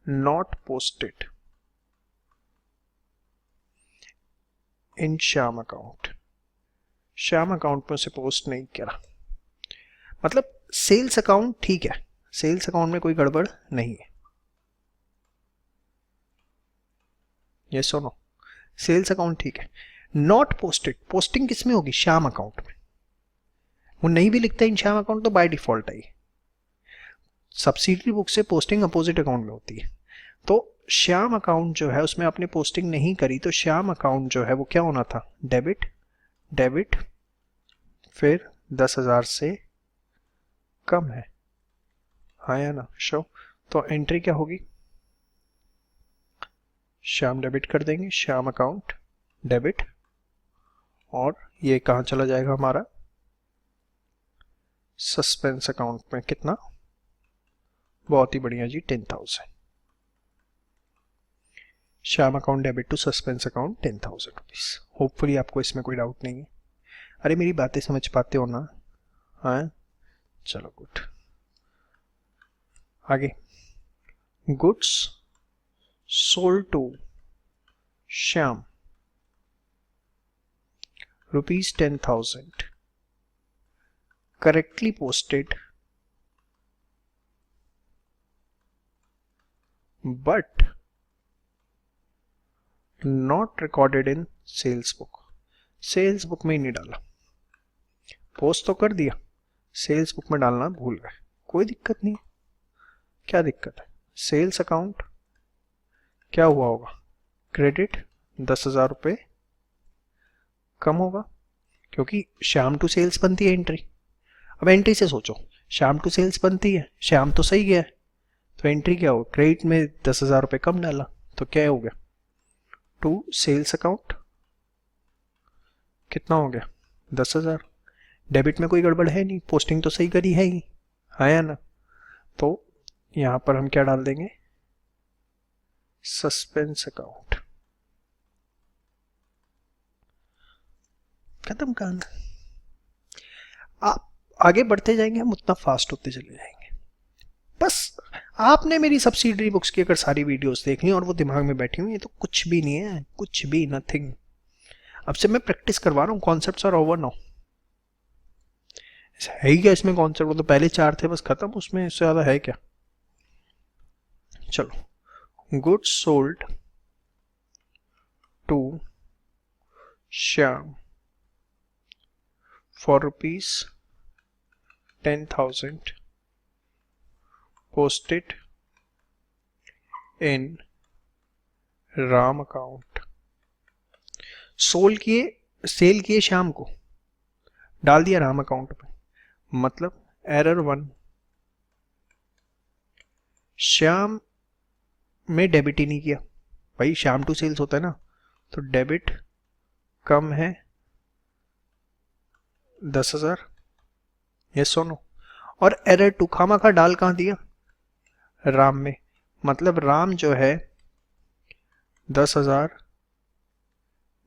not posted in Shyam account. Shyam account में उसे पोस्ट नहीं करा, मतलब सेल्स अकाउंट ठीक है, सेल्स अकाउंट में कोई गड़बड़ नहीं है, यस और नो। सेल्स अकाउंट ठीक है। नॉट पोस्टेड, पोस्टिंग किस में होगी? श्याम अकाउंट में। वो नहीं भी लिखता इन श्याम अकाउंट तो by default I. Subsidiary book से पोस्टिंग अपोजिट अकाउंट में होती है। तो श्याम अकाउंट जो है उसमें आपने पोस्टिंग नहीं करी, तो श्याम अकाउंट जो है वो क्या होना था? डेबिट, डेबिट, फिर 10,000 से कम है, हाँ या ना? शो। तो एंट्री क्या होगी? श्याम डेबिट कर देंगे, श्याम अकाउंट डेबिट, और ये कहाँ चला जाएगा हमारा? सस्पेंस अकाउंट में। कितना? बहुत ही बढ़िया जी, 10,000। Shyam account debit to suspense account 10,000 rupees. Hopefully आपको इसमें कोई डाउट नहीं है। अरे मेरी बातें समझ पाते हो ना? हाँ चलो गुड। आगे, goods sold to Shyam ₹10,000 correctly posted but not recorded in sales book. Sales book में ही नहीं डाला, पोस्ट तो कर दिया, सेल्स बुक में डालना भूल गए, कोई दिक्कत नहीं। क्या दिक्कत है? सेल्स अकाउंट क्या हुआ होगा? क्रेडिट 10,000 रुपये कम होगा, क्योंकि श्याम टू सेल्स बनती है एंट्री। अब एंट्री से सोचो, श्याम टू सेल्स बनती है, श्याम तो सही गया है, तो एंट्री क्या होगा, क्रेडिट में 10,000 रुपये कम डाला, तो क्या हो गया, टू सेल्स अकाउंट कितना हो गया 10,000। डेबिट में कोई गड़बड़ है नहीं, पोस्टिंग तो सही करी है ही, आया ना, तो यहाँ पर हम क्या डाल देंगे, सस्पेंस अकाउंट, खत्म कहानी। आप आगे बढ़ते जाएंगे, हम उतना फास्ट होते चले जाएंगे। बस आपने मेरी सब्सिडरी बुक्स की अगर सारी वीडियोस देख ली और वो दिमाग में बैठी हुई है तो कुछ भी नहीं है, कुछ भी, नथिंग। अब से मैं प्रैक्टिस करवा रहा हूँ, कॉन्सेप्ट्स आर ओवर नाउ। है ही क्या इसमें कॉन्सेप्ट, वो तो पहले 4 थे बस, खत्म, उसमें इससे ज्यादा है क्या। चलो, goods sold to Shyam for ₹10,000 posted in Ram account. Sale किए श्याम को, डाल दिया राम अकाउंट में, मतलब एरर 1, श्याम में डेबिट ही नहीं किया भाई, श्याम टू सेल्स होता है ना, तो डेबिट कम है 10,000, यस और नो। और एरर 2 खामा खा डाल कहाँ दिया, राम में, मतलब राम जो है 10,000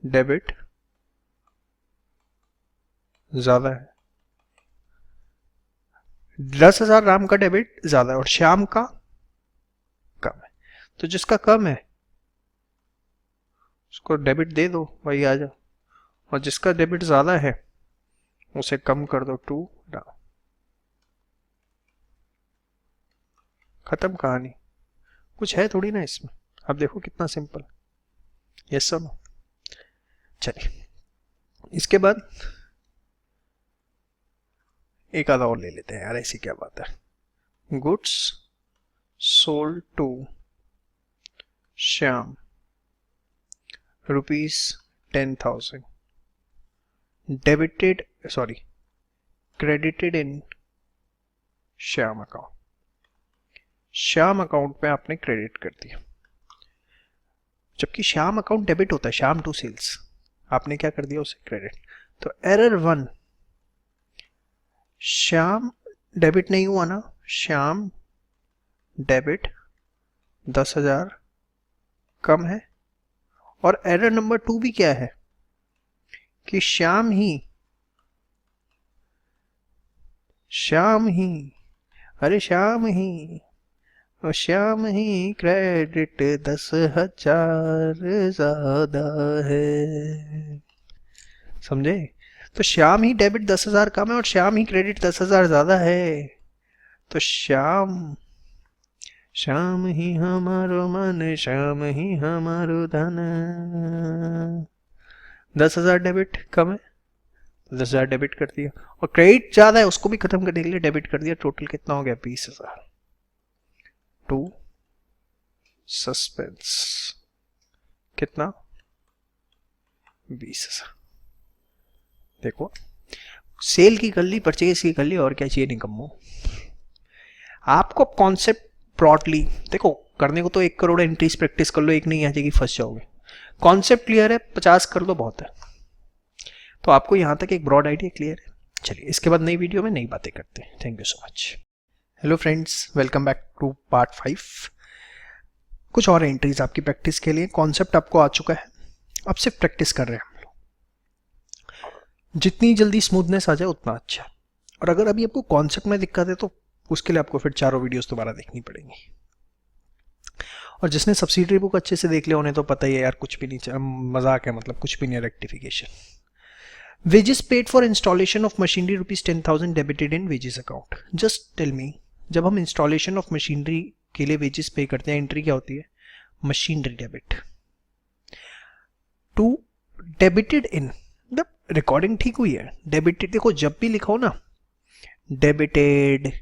डेबिट ज्यादा है, 10,000 राम का डेबिट ज्यादा है और श्याम का कम है, तो जिसका कम है उसको डेबिट दे दो भाई, आ जाओ, और जिसका डेबिट ज्यादा है उसे कम कर दो 2 राम, खत्म कहानी। कुछ है थोड़ी ना इसमें, अब देखो कितना सिंपल, यस सर नो। चलिए इसके बाद एक आधा और ले लेते हैं यार, ऐसी क्या बात है। Goods sold to Shyam ₹10,000 credited in Shyam account, Shyam account में आपने क्रेडिट कर दिया, जबकि श्याम अकाउंट डेबिट होता है, श्याम टू सेल्स, आपने क्या कर दिया उसे क्रेडिट। तो एरर 1, श्याम डेबिट नहीं हुआ ना, श्याम डेबिट 10,000 कम है, और एरर नंबर 2 भी क्या है कि श्याम ही क्रेडिट 10,000 ज्यादा है, समझे। तो श्याम ही डेबिट 10,000 कम है और श्याम ही क्रेडिट 10,000 ज्यादा है, तो श्याम ही हमारो मन, श्याम ही हमारो धन, 10,000 डेबिट कम है, 10,000 डेबिट कर दिया, और क्रेडिट ज्यादा है उसको भी खत्म करने के लिए डेबिट कर दिया, टोटल कितना हो गया 20,000 टू सस्पेंस, कितना 20,000। देखो सेल की कर ली, परचेज की कर ली, और क्या चाहिए निकम्मो। आपको कॉन्सेप्ट ब्रॉडली देखो, करने को तो 1 करोड़ एंट्रीज प्रैक्टिस कर लो, एक नहीं आ जाएगी, फंस जाओगे। कॉन्सेप्ट क्लियर है, 50 कर दो बहुत है, तो आपको यहां तक एक ब्रॉड आइडिया क्लियर है। चलिए इसके बाद नई वीडियो में नई बातें करते हैं। Thank you so much. Hello friends, welcome back to part 5। कुछ और एंट्रीज आपकी प्रैक्टिस के लिए, कॉन्सेप्ट आपको आ चुका है, अब सिर्फ प्रैक्टिस कर रहे हैं हम लोग। जितनी जल्दी स्मूथनेस आ जाए उतना अच्छा, और अगर अभी आपको कॉन्सेप्ट में दिक्कत है तो उसके लिए आपको फिर 4 वीडियोस दोबारा देखनी पड़ेंगी। और जिसने सब्सिडरी बुक अच्छे से देख लिया उन्हें तो पता ही है यार, कुछ भी नहीं, मजाक है, मतलब कुछ भी नहीं, rectification. Wages paid for installation of machinery ₹10,000 debited in wages account. Just tell me, जब हम इंस्टॉलेशन ऑफ मशीनरी के लिए वेजेस पे करते हैं, एंट्री क्या होती है, machinery debit to debited in, मतलब रिकॉर्डिंग ठीक हुई है, डेबिटेड। देखो जब भी लिखा हो ना डेबिटेड,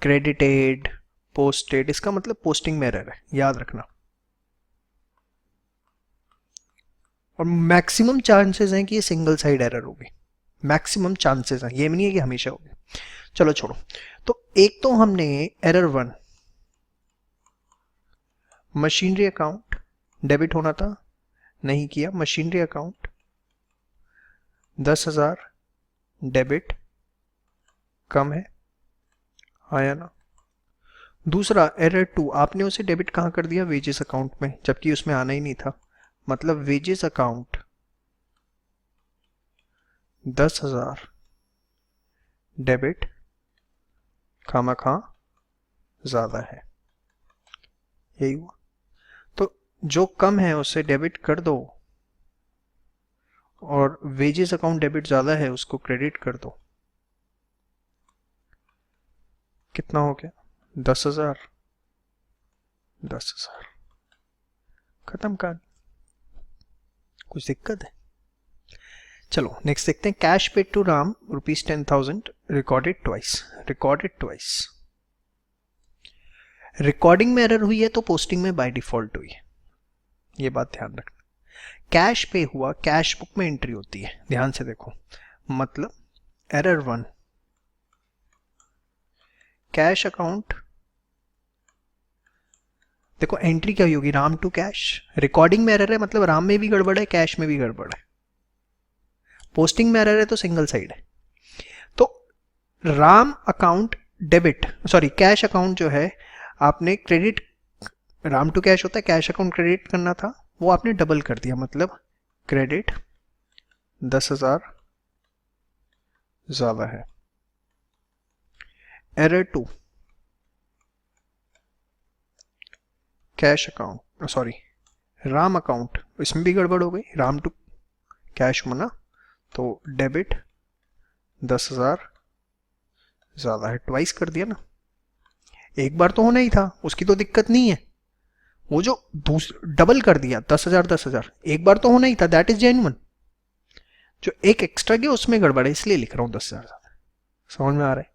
क्रेडिटेड, पोस्टेड, इसका मतलब पोस्टिंग में एरर है, याद रखना। और मैक्सिमम चांसेस हैं कि ये सिंगल साइड एरर होगी, मैक्सिमम चांसेस हैं, ये भी नहीं है कि हमेशा होगी। चलो छोड़ो। तो एक तो हमने एरर 1 मशीनरी अकाउंट डेबिट होना था, नहीं किया। मशीनरी अकाउंट 10,000 डेबिट कम है, आया ना। दूसरा एरर 2, आपने उसे डेबिट कहाँ कर दिया, वेजेस अकाउंट में, जबकि उसमें आना ही नहीं था। मतलब वेजेस अकाउंट 10,000 डेबिट खामखा ज्यादा है, यही हुआ। तो जो कम है उसे डेबिट कर दो और वेजेस अकाउंट डेबिट ज्यादा है उसको क्रेडिट कर दो। कितना हो गया, 10,000 10,000, खत्म कहानी। कुछ दिक्कत है? चलो नेक्स्ट देखते हैं। Cash paid to Ram ₹10,000 recorded twice. Recorded twice, recording में एरर हुई है तो पोस्टिंग में बाय डिफॉल्ट हुई है, ये बात ध्यान रखना। कैश पे हुआ, कैश बुक में एंट्री होती है, ध्यान से देखो। मतलब एरर 1 कैश अकाउंट, देखो एंट्री क्या होगी, राम टू कैश। रिकॉर्डिंग में एरर है मतलब राम में भी गड़बड़ है, कैश में भी गड़बड़ है। पोस्टिंग में एरर है तो सिंगल साइड है। तो Ram account debit, sorry cash account जो है आपने क्रेडिट, राम टू कैश होता है, कैश अकाउंट क्रेडिट करना था, वो आपने डबल कर दिया। मतलब क्रेडिट 10,000 ज्यादा है। Error 2 cash account, sorry Ram account, इसमें भी गड़बड़ हो गई, राम टू कैश होना, तो डेबिट 10,000 ज्यादा है, ट्वाइस कर दिया ना। एक बार तो होना ही था, उसकी तो दिक्कत नहीं है। वो जो डबल कर दिया 10,000 10,000, एक बार तो होना ही था, दैट इज जेन्युइन। जो एक एक्स्ट्रा गया उसमें गड़बड़ है, इसलिए लिख रहा हूं 10,000 ज्यादा। समझ में आ रहा है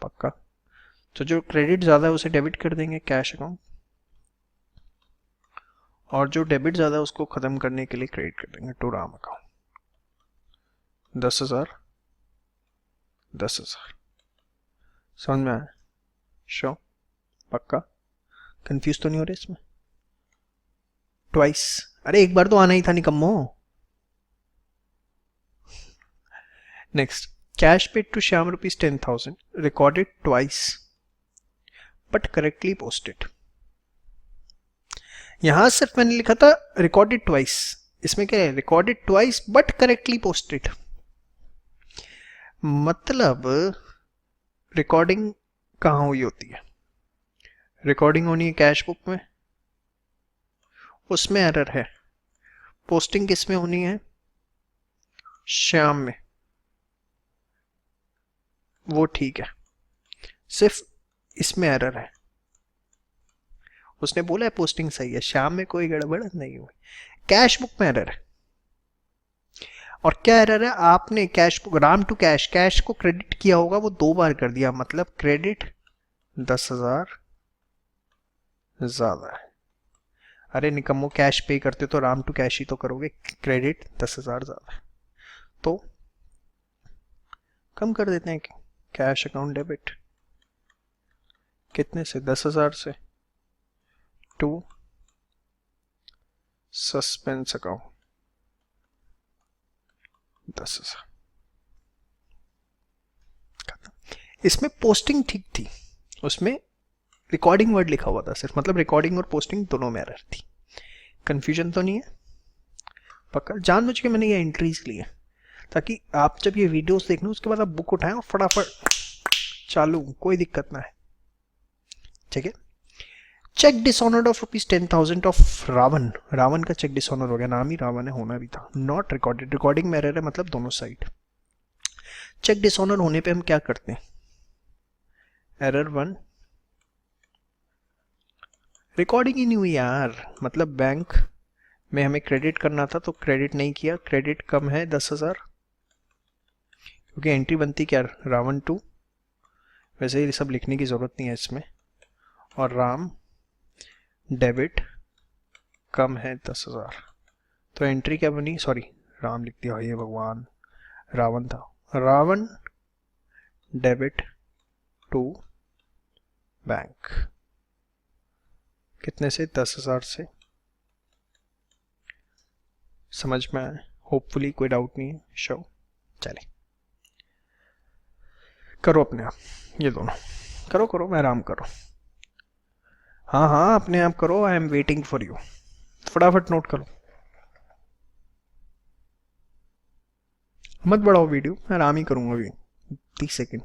पक्का? तो जो क्रेडिट ज्यादा है उसे डेबिट कर देंगे कैश अकाउंट, और जो डेबिट ज्यादा है उसको खत्म करने के लिए क्रेडिट कर देंगे टू राम अकाउंट। 10,000 10,000, समझ में आया? श्योर, पक्का? कंफ्यूज तो नहीं हो रहे इसमें? ट्वाइस, अरे एक बार तो आना ही था निकम्मो। Next, cash paid to Shyam ₹10,000 recorded twice but correctly posted. यहां सिर्फ मैंने लिखा था रिकॉर्डेड ट्वाइस, इसमें क्या है, recorded twice but correctly posted. मतलब रिकॉर्डिंग कहां हुई होती है, रिकॉर्डिंग होनी है कैश बुक में, उसमें एरर है। पोस्टिंग किस में होनी है, श्याम में, वो ठीक है। सिर्फ इसमें एरर है, उसने बोला है पोस्टिंग सही है, श्याम में कोई गड़बड़ नहीं हुई, कैश बुक में एरर है। और क्या एरर है, आपने cash book Ram to cash, cash को क्रेडिट किया होगा वो 2 बार कर दिया, मतलब क्रेडिट 10,000 ज्यादा है। अरे निकम्मो, कैश पे करते तो राम टू कैश ही तो करोगे, क्रेडिट 10,000 ज्यादा है, तो कम कर देते हैं कैश अकाउंट डेबिट। कितने से, 10,000 से, टू सस्पेंस अकाउंट 10,000। इसमें पोस्टिंग ठीक थी, उसमें रिकॉर्डिंग वर्ड लिखा हुआ था सिर्फ, मतलब रिकॉर्डिंग और पोस्टिंग दोनों में एरर थी। कंफ्यूजन तो नहीं है पक्का? जानबूझ के मैंने ये एंट्रीज ली है ताकि आप जब ये वीडियोस देखना उसके बाद आप बुक उठाएं और फटाफट चालू, कोई दिक्कत ना है, ठीक है। Cheque dishonoured of ₹10,000 of Ravan, Ravan का चेक डिसऑनर हो गया, नाम ही रावण है, होना भी था। नॉट रिकॉर्डेड, रिकॉर्डिंग में एरर है, मतलब दोनों साइड। चेक डिसऑनर होने पे हम क्या करते हैं, एरर 1 रिकॉर्डिंग ही नहीं हुई यार, मतलब बैंक में हमें क्रेडिट करना था तो क्रेडिट नहीं किया, क्रेडिट कम है 10,000, क्योंकि एंट्री बनती क्या, रावण टू, वैसे ही सब लिखने की जरूरत नहीं है इसमें, और राम डेबिट कम है 10,000, तो एंट्री क्या बनी, सॉरी राम लिख दिया, ये भगवान, रावण था, रावण डेबिट टू बैंक। कितने से? 10,000 से। समझ में आया? होपफुली कोई डाउट नहीं है। शो चले करो अपने आप, ये दोनों करो करो, मैं आराम करो। हाँ हाँ अपने आप करो, I am waiting for you. फटाफट नोट करो, मत बढ़ाओ वीडियो, मैं आराम ही करूंगा अभी 30 सेकेंड।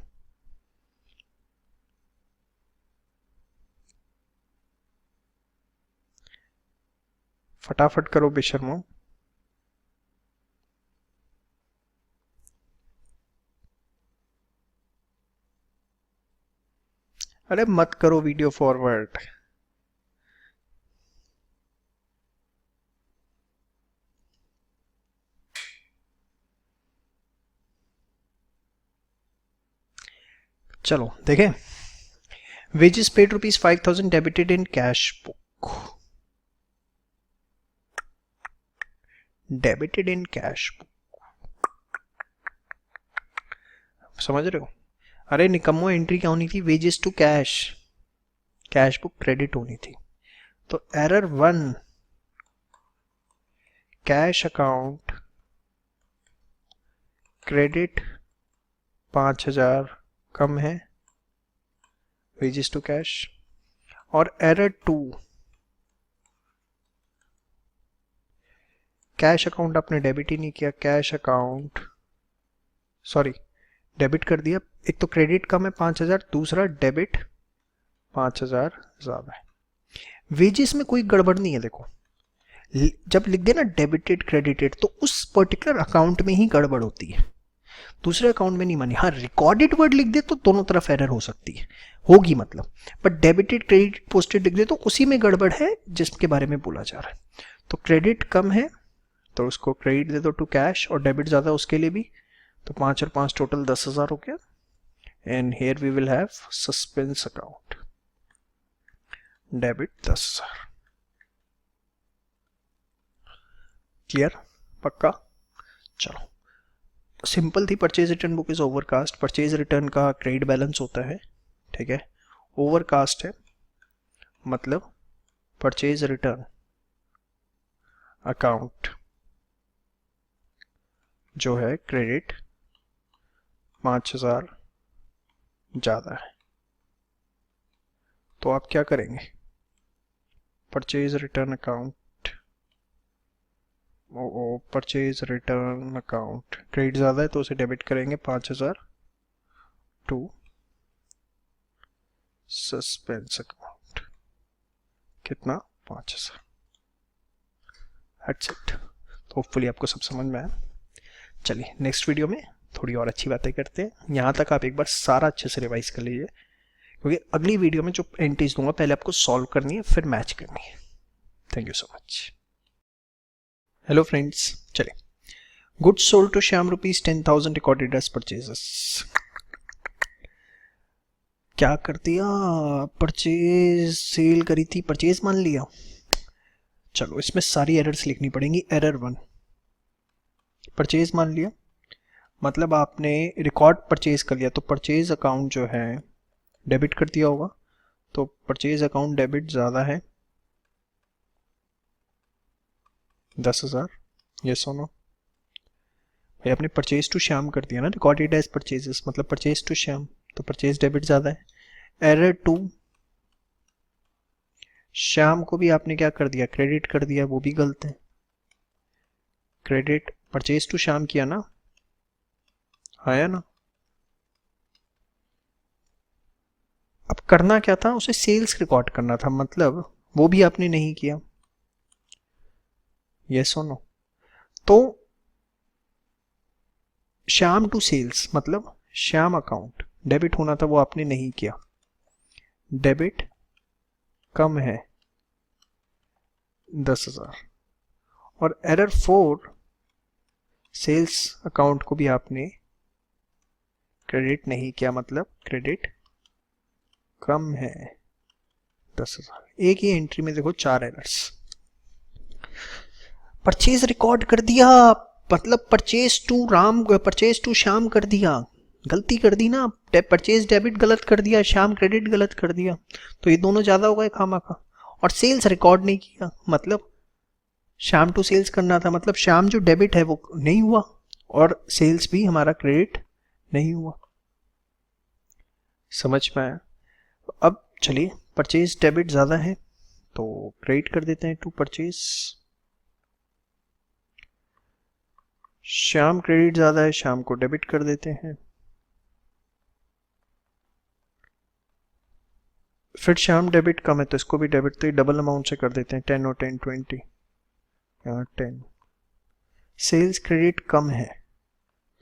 फटाफट करो बेशर्मो। अरे मत करो वीडियो फॉरवर्ड। चलो देखें। Wages paid ₹5,000 debited in cash book. Debited in cash book, समझ रहे हो? अरे निकम्मो, एंट्री क्या होनी थी? Wages to cash, cash book credit होनी थी। तो एरर 1, कैश अकाउंट क्रेडिट 5,000 कम है वेजेस टू कैश। और एरर 2, कैश अकाउंट आपने डेबिट ही नहीं किया, कैश अकाउंट सॉरी डेबिट कर दिया। एक तो क्रेडिट कम है 5,000, दूसरा डेबिट 5,000 ज्यादा है। वेजेस में कोई गड़बड़ नहीं है। देखो जब लिख दे ना डेबिटेड क्रेडिटेड, तो उस पर्टिकुलर अकाउंट में ही गड़बड़ होती है, दूसरे अकाउंट में नहीं मानी। हाँ रिकॉर्डेड वर्ड लिख दे तो दोनों तरफ एरर हो सकती है, होगी मतलब, बट डेबिटेड क्रेडिट पोस्टेड लिख दे तो उसी में गड़बड़ है जिसके बारे में बोला जा रहा है। तो क्रेडिट कम है तो उसको क्रेडिट दे दो टू कैश, और डेबिट ज्यादा उसके लिए भी, तो 5 और 5 टोटल 10,000 हो गया। And here we will have suspense account, debit 10,000। Clear? पक्का? चलो सिंपल थी। Purchase return book is overcast. Purchase return का क्रेडिट बैलेंस होता है, ठीक है, ओवरकास्ट है मतलब परचेज रिटर्न अकाउंट जो है क्रेडिट 5,000 ज्यादा है। तो आप क्या करेंगे? Purchase return account, purchase return account credit ज्यादा है तो उसे डेबिट करेंगे 5,000 टू सस्पेंस अकाउंट, कितना? 5,000। That's it. तो होपफुली आपको सब समझ में आया। चलिए नेक्स्ट वीडियो में थोड़ी और अच्छी बातें करते हैं। यहाँ तक आप एक बार सारा अच्छे से रिवाइज कर लीजिए, क्योंकि अगली वीडियो में जो एंट्रीज दूंगा पहले आपको सॉल्व करनी है फिर मैच करनी है। Thank you so much. Hello friends, चलिए goods sold to Shyam ₹10,000 recorded as purchases. क्या कर दिया? परचेज सेल करी थी, परचेज मान लिया। चलो इसमें सारी एरर्स लिखनी पड़ेंगी। एरर 1, परचेज मान लिया मतलब आपने रिकॉर्ड परचेज कर लिया, तो परचेज अकाउंट जो है डेबिट कर दिया होगा, तो परचेज अकाउंट डेबिट ज़्यादा है 10,000। ये सुनो भाई, आपने परचेज टू श्याम कर दिया ना, रिकॉर्डेड एज परचेजेस मतलब परचेज टू श्याम, तो परचेज डेबिट ज़्यादा है। एरर 2, श्याम को भी आपने क्या कर दिया? क्रेडिट कर दिया, वो भी गलत है। क्रेडिट परचेज टू श्याम किया ना, आया ना। अब करना क्या था? उसे सेल्स रिकॉर्ड करना था, मतलब वो भी आपने नहीं किया। ये सुनो, तो श्याम टू सेल्स मतलब श्याम अकाउंट डेबिट होना था, वो आपने नहीं किया। डेबिट कम है 10,000। और एरर 4, सेल्स अकाउंट को भी आपने क्रेडिट नहीं किया, मतलब क्रेडिट कम है 10,000। एक ही एंट्री में देखो 4 एरर्स। परचेज रिकॉर्ड कर दिया मतलब परचेज टू श्याम कर दिया, गलती कर दी ना, परचेज डेबिट गलत कर दिया, श्याम क्रेडिट गलत कर दिया, तो ये दोनों ज़्यादा हो गए खामा खा। और सेल्स रिकॉर्ड नहीं किया, मतलब श्याम टू सेल्स करना था, मतलब श्याम जो डेबिट है वो नहीं हुआ और सेल्स भी हमारा क्रेडिट नहीं हुआ। समझ में आया? अब चलिए, परचेज डेबिट ज़्यादा है तो क्रेडिट कर देते हैं टू परचेज। श्याम क्रेडिट ज़्यादा है, श्याम को डेबिट कर देते हैं। फिर श्याम डेबिट कम है तो इसको भी डेबिट, तो डबल अमाउंट से कर देते हैं 10 और 10 20, यहाँ 10। सेल्स क्रेडिट कम है,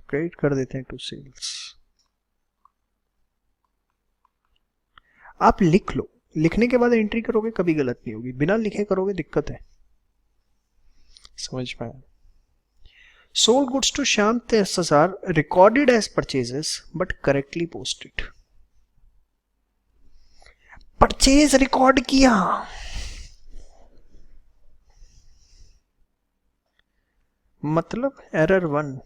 क्रेडिट कर देते हैं टू सेल्स। आप लिख लो, लिखने के बाद एंट्री करोगे कभी गलत नहीं होगी, बिना लिखे करोगे दिक्कत है। समझ में आया? Sold goods to Shyam 10,000 recorded as purchases but correctly posted. Purchase record किया, मतलब एरर 1।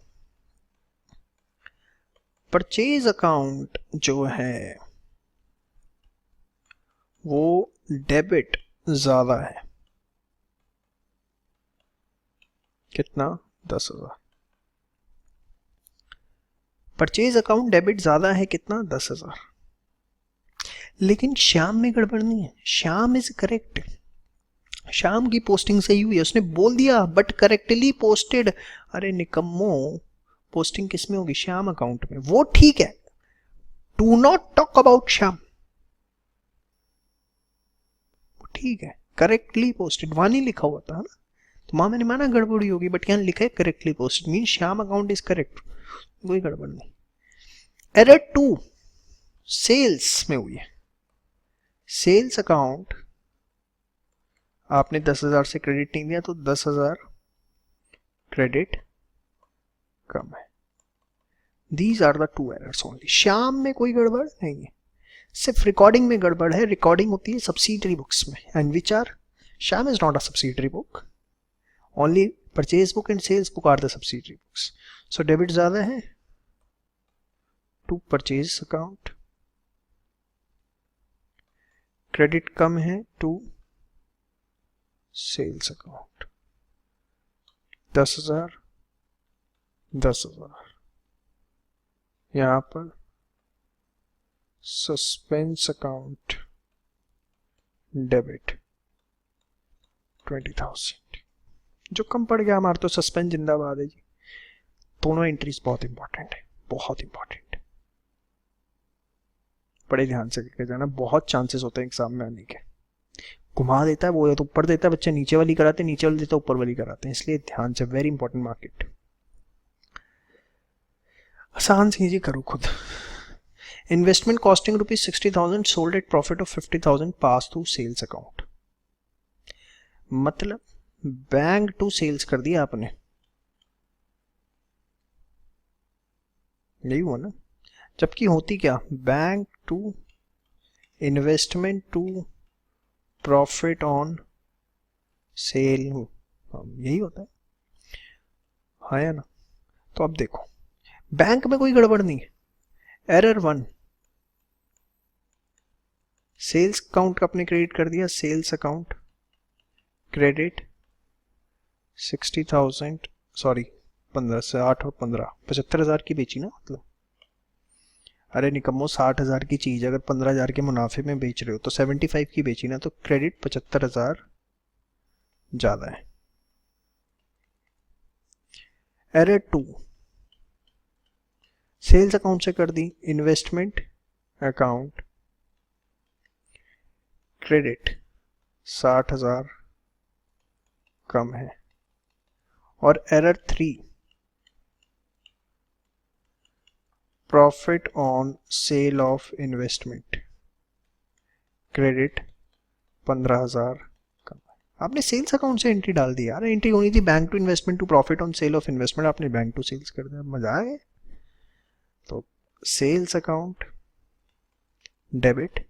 परचेज अकाउंट जो है वो डेबिट ज्यादा है, कितना? 10,000। परचेज अकाउंट डेबिट ज्यादा है, कितना? 10,000। लेकिन श्याम में गड़बड़ नहीं है, श्याम इज करेक्ट, श्याम की पोस्टिंग सही हुई है, उसने बोल दिया बट करेक्टली पोस्टेड। अरे निकम्मो, पोस्टिंग किस में होगी? श्याम अकाउंट में, वो ठीक है। Do not talk about Shyam, ठीक है, करेक्टली पोस्टेड वहां नहीं लिखा हुआ था ना, तो वहां मैंने माना गड़बड़ी होगी, बट यहाँ लिखा है correctly posted, mean Shyam account is correct, कोई गड़बड़ नहीं। एरर 2 सेल्स में हुई है। सेल्स अकाउंट आपने 10,000 से क्रेडिट नहीं दिया तो 10,000 क्रेडिट कम है। These are the 2 errors only. Shyam में कोई गड़बड़ नहीं है, सिर्फ रिकॉर्डिंग में गड़बड़ है। रिकॉर्डिंग होती है सब्सिडरी बुक्स में, and which are, Shyam is not a subsidiary book, only purchase book and sales book are the subsidiary books. So debit ज्यादा है टू परचेज अकाउंट, क्रेडिट कम है टू सेल्स अकाउंट। 10,000 10,000, यहां पर सस्पेंस अकाउंट डेबिट 20,000। जो कम पड़ गया हमारा तो सस्पेंस जिंदाबाद है जी। दोनों एंट्रीज बहुत इंपॉर्टेंट है, बहुत इंपॉर्टेंट। बड़े ध्यान से करके जाना, बहुत चांसेस होते हैं एग्जाम में आने के। घुमा देता है वो, तो ऊपर देता है बच्चे नीचे वाली कराते हैं, नीचे वाली देता है ऊपर वाली कराते हैं, इसलिए ध्यान से, वेरी इंपॉर्टेंट मार्केट। आसान से ये करो खुद। Investment costing ₹60,000 sold at profit of 50,000 pass through sales account. मतलब बैंक टू सेल्स कर दिया आपने, यही हुआ ना? जबकि होती क्या, bank to investment to profit on sale, यही होता है, हाँ या ना? तो अब देखो, बैंक में कोई गड़बड़ नहीं है। एरर 1, सेल्स अकाउंट आपने क्रेडिट कर दिया, सेल्स अकाउंट क्रेडिट 60,000, सॉरी 15 से 8 और 15, 75,000 की बेची ना, मतलब अरे निकम्मो 60,000 की चीज अगर 15,000 के मुनाफे में बेच रहे हो तो 75 की बेची ना, तो क्रेडिट 75,000 ज्यादा है। एरर 2, सेल्स अकाउंट से कर दी, इन्वेस्टमेंट अकाउंट क्रेडिट 60,000 कम है। और error 3, profit on sale of investment credit 15,000 कम है। आपने सेल्स अकाउंट से एंट्री डाल दी यार, एंट्री होनी थी bank to investment to profit on sale of investment, आपने बैंक टू सेल्स कर दिया, मजा आ गया। तो सेल्स अकाउंट डेबिट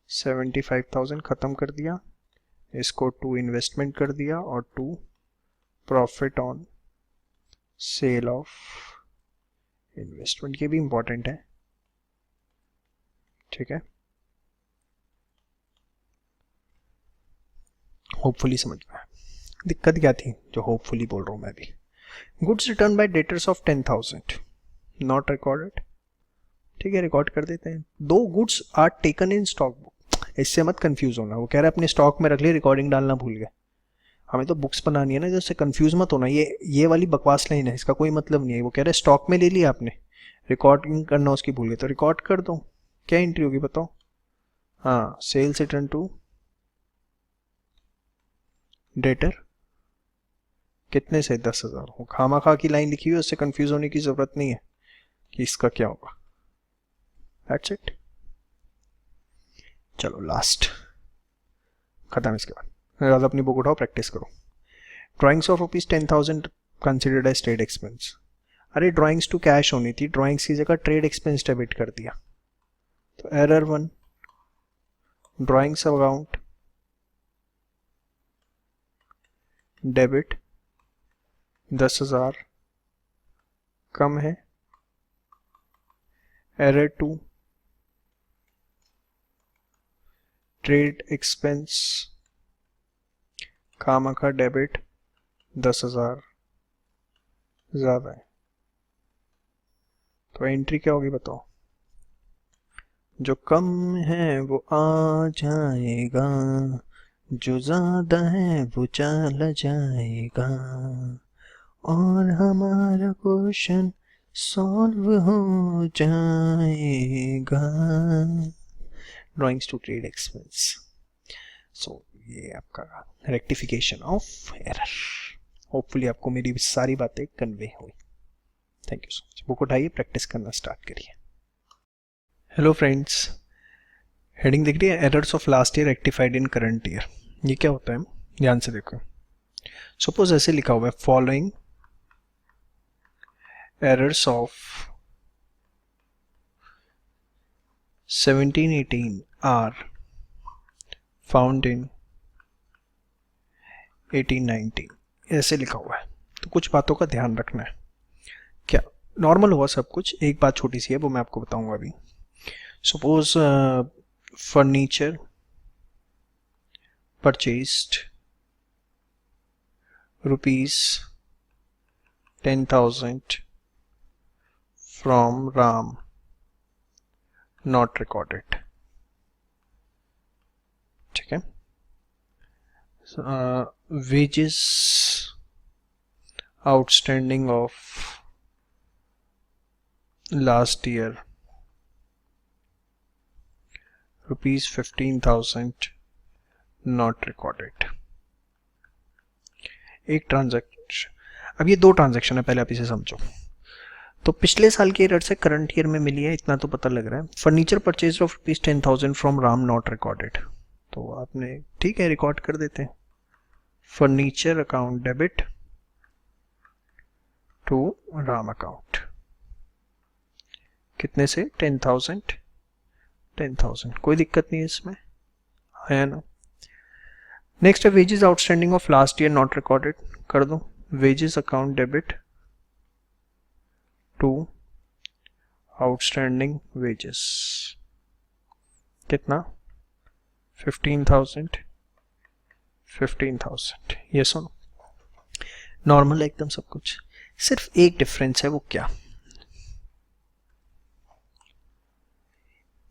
75,000 खत्म कर दिया, इसको टू इन्वेस्टमेंट कर दिया और to profit on sale of investment ये भी इंपॉर्टेंट है, ठीक है, होपफुली समझ में आया। दिक्कत क्या थी जो होपफुली बोल रहा हूँ मैं भी। Goods return by debtors of 10,000 not recorded, ठीक है, रिकॉर्ड कर देते हैं। दो goods are taken in stock book, इससे मत कंफ्यूज होना, वो कह रहा है अपने स्टॉक में रख लिए, रिकॉर्डिंग डालना भूल गए। हमें तो बुक्स बनानी है ना, जिससे कंफ्यूज मत होना, ये वाली बकवास लाइन है, इसका कोई मतलब नहीं है। वो कह रहा है स्टॉक में ले लिया आपने, रिकॉर्डिंग करना उसकी भूल गए, तो रिकॉर्ड कर दो। क्या एंट्री होगी बताओ? हाँ, सेल्स रिटर्न टू डेटर, कितने से? 10,000। वो खामा खा की लाइन लिखी हुई है, उससे कंफ्यूज होने की जरूरत नहीं है कि इसका क्या होगा। That's it. चलो लास्ट खत्म। इसके बाद अपनी बुक उठाओ, प्रैक्टिस करो। Drawings of ₹10,000 considered as trade expense. अरे ड्राइंग्स टू कैश होनी थी, ड्राइंग्स की जगह ट्रेड एक्सपेंस डेबिट कर दिया, तो एरर 1। ड्राइंग्स अकाउंट डेबिट 10,000 कम है। एरर 2, ट्रेड एक्सपेंस खामखा डेबिट 10,000 ज्यादा है, तो एंट्री क्या होगी बताओ? जो कम है वो आ जाएगा, जो ज्यादा है वो चला जाएगा, और हमारा क्वेश्चन सॉल्व हो जाएगा। Drawings to trade expense. So ये आपका रेक्टिफिकेशन ऑफ एरर। होपफुली आपको मेरी सारी बातें कन्वे हुई। Thank you so much. Book उठाइए, प्रैक्टिस करना स्टार्ट करिए। हेलो फ्रेंड्स, हेडिंग दिख रही है, errors of last year rectified in current year. ये क्या होता है, ध्यान से देखो। सपोज ऐसे लिखा हुआ है, following errors of 17-18 are found in 18-19, ऐसे लिखा हुआ है। तो कुछ बातों का ध्यान रखना है। क्या नॉर्मल हुआ सब कुछ, एक बात छोटी सी है वो मैं आपको बताऊंगा अभी। Suppose furniture purchased ₹10,000 from Ram, not recorded, ठीक है। Wages outstanding of last year ₹15,000 not recorded. एक ट्रांजैक्शन, अब ये दो ट्रांजैक्शन है, पहले आप इसे समझो। तो पिछले साल की एरर से करंट ईयर में मिली है, इतना तो पता लग रहा है। Furniture purchase of ₹10,000 from Ram not recorded, तो आपने ठीक है रिकॉर्ड कर देते हैं। Furniture account debit to Ram account, कितने से? 10,000, कोई दिक्कत नहीं है इसमें, है ना। नेक्स्ट है wages outstanding of last year not recorded, कर दो। Wages account debit to outstanding wages, कितना? 15,000। ये सुनो, नॉर्मल है एकदम सब कुछ, सिर्फ एक डिफरेंस है, वो क्या?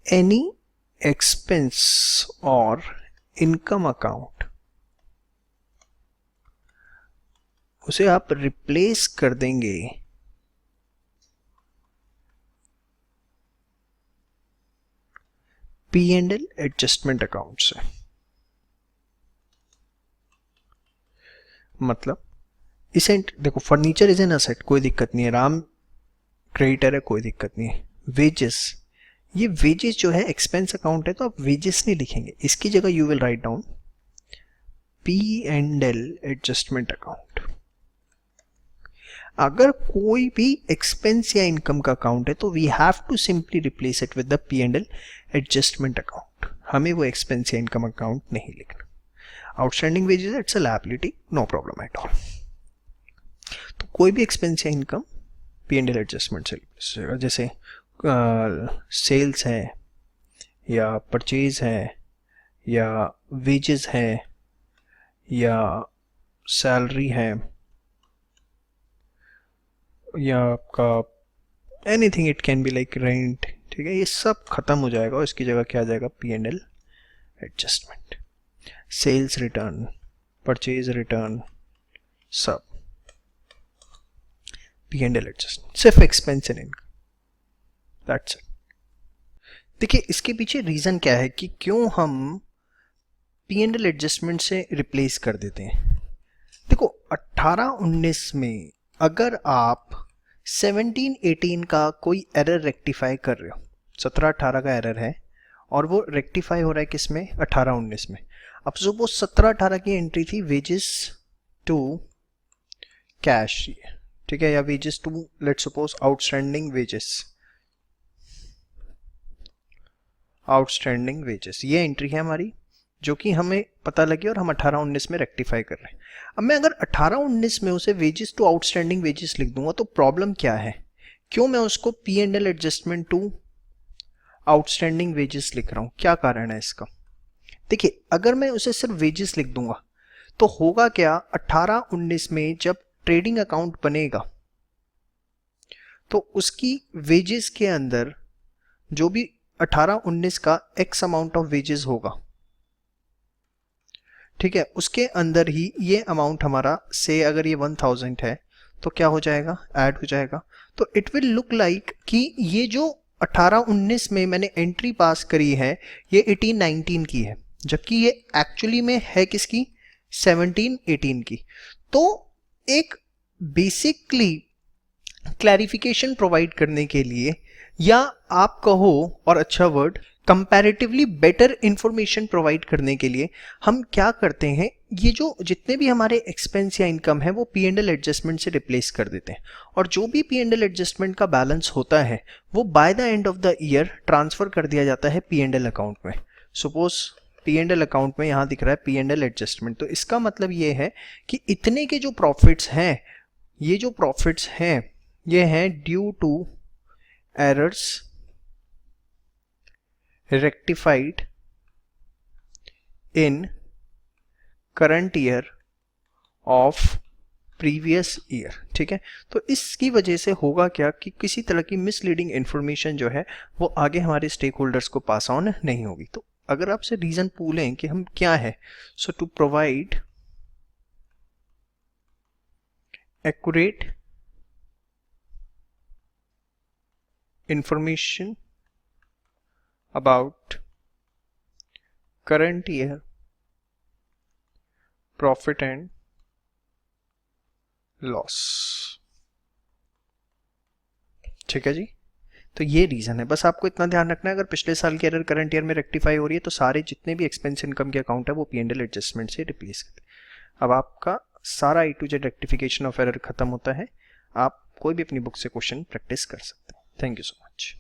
एनी एक्सपेंस और इनकम अकाउंट, उसे आप रिप्लेस कर देंगे P&L एडजस्टमेंट अकाउंट से। मतलब इसे देखो, फर्नीचर इज एन असेट, कोई दिक्कत नहीं है, राम क्रेडिटर है, कोई दिक्कत नहीं है। वेजेस, ये वेजेस जो है एक्सपेंस अकाउंट है, तो आप वेजेस नहीं लिखेंगे, इसकी जगह you will write down P&L adjustment account. अगर कोई भी एक्सपेंस या इनकम का अकाउंट है तो we have to simply replace it with the P&L adjustment account, हमें वो एक्सपेंस या इनकम अकाउंट नहीं लिखना। Outstanding wages it's a liability, no problem at all. तो कोई भी एक्सपेंस या इनकम P&L एडजस्टमेंट से रिप्लेस हो जाएगा। जैसे सेल्स है या परचेज है या वेजेस है या सैलरी है या आपका anything, it can be like rent, ठीक है, ये सब खत्म हो जाएगा और इसकी जगह क्या आ जाएगा, P&L adjustment. Sales return, purchase return, सब P&L एडजस्टमेंट, सिर्फ expense and income, that's it. देखिए इसके पीछे रीजन क्या है कि क्यों हम P&L एडजस्टमेंट से रिप्लेस कर देते हैं। देखो 18-19 में अगर आप 17-18 का कोई एरर रेक्टिफाई कर रहे हो, 17-18 का एरर है और वो रेक्टिफाई हो रहा है किस में, 18-19 में। अब सपोज 17-18 की एंट्री थी वेजेस टू कैश, ठीक है, या wages to let's suppose outstanding wages, ये एंट्री है हमारी जो कि हमें पता लगी और हम 18-19 में रेक्टिफाई कर रहे हैं। अब मैं अगर 18-19 में उसे वेजेस टू आउटस्टैंडिंग वेजेस लिख दूंगा तो प्रॉब्लम क्या है, क्यों मैं उसको P&L adjustment to outstanding wages लिख रहा हूं, क्या कारण है इसका। देखिए अगर मैं उसे सिर्फ वेजेस लिख दूंगा तो होगा क्या, 18-19 में जब ट्रेडिंग अकाउंट बनेगा तो उसकी वेजेस के अंदर जो भी 18-19 का एक्स अमाउंट ऑफ वेजेस होगा, ठीक है, उसके अंदर ही ये अमाउंट हमारा, से अगर ये 1000 है तो क्या हो जाएगा, ऐड हो जाएगा। तो इट विल लुक लाइक कि ये जो 18-19 में मैंने एंट्री पास करी है ये 18-19 की है, जबकि ये एक्चुअली में है किसकी, 17-18 की। तो एक बेसिकली क्लैरिफिकेशन प्रोवाइड करने के लिए, या आप कहो और अच्छा word, comparatively better information provide करने के लिए हम क्या करते हैं, ये जो जितने भी हमारे एक्सपेंस या इनकम है वो P&L एडजस्टमेंट से रिप्लेस कर देते हैं और जो भी P&L एडजस्टमेंट का बैलेंस होता है वो by the end of the year transfer कर दिया जाता है P&L अकाउंट में। सपोज P&L अकाउंट में यहाँ दिख रहा है P&L एडजस्टमेंट, तो इसका मतलब ये है कि इतने के जो प्रॉफिट्स हैं, ये जो प्रॉफिट्स हैं ये हैं due to errors rectified in current year of previous year, ठीक है। तो इसकी वजह से होगा क्या कि किसी तरह की मिसलीडिंग इंफॉर्मेशन जो है वो आगे हमारे स्टेक होल्डर्स को पास ऑन नहीं होगी। तो अगर आपसे रीजन पूछें कि हम क्या है, so to provide accurate information about current year profit and loss, ठीक है जी। तो ये रीजन है, बस आपको इतना ध्यान रखना है, अगर पिछले साल की एरर करंट ईयर में रेक्टिफाई हो रही है तो सारे जितने भी एक्सपेंस इनकम के अकाउंट है वो P&L एडजस्टमेंट से रिप्लेस कर दें। अब आपका सारा A to Z rectification of error खत्म होता है, आप कोई भी अपनी बुक से क्वेश्चन प्रैक्टिस कर सकते हैं। Thank you so much.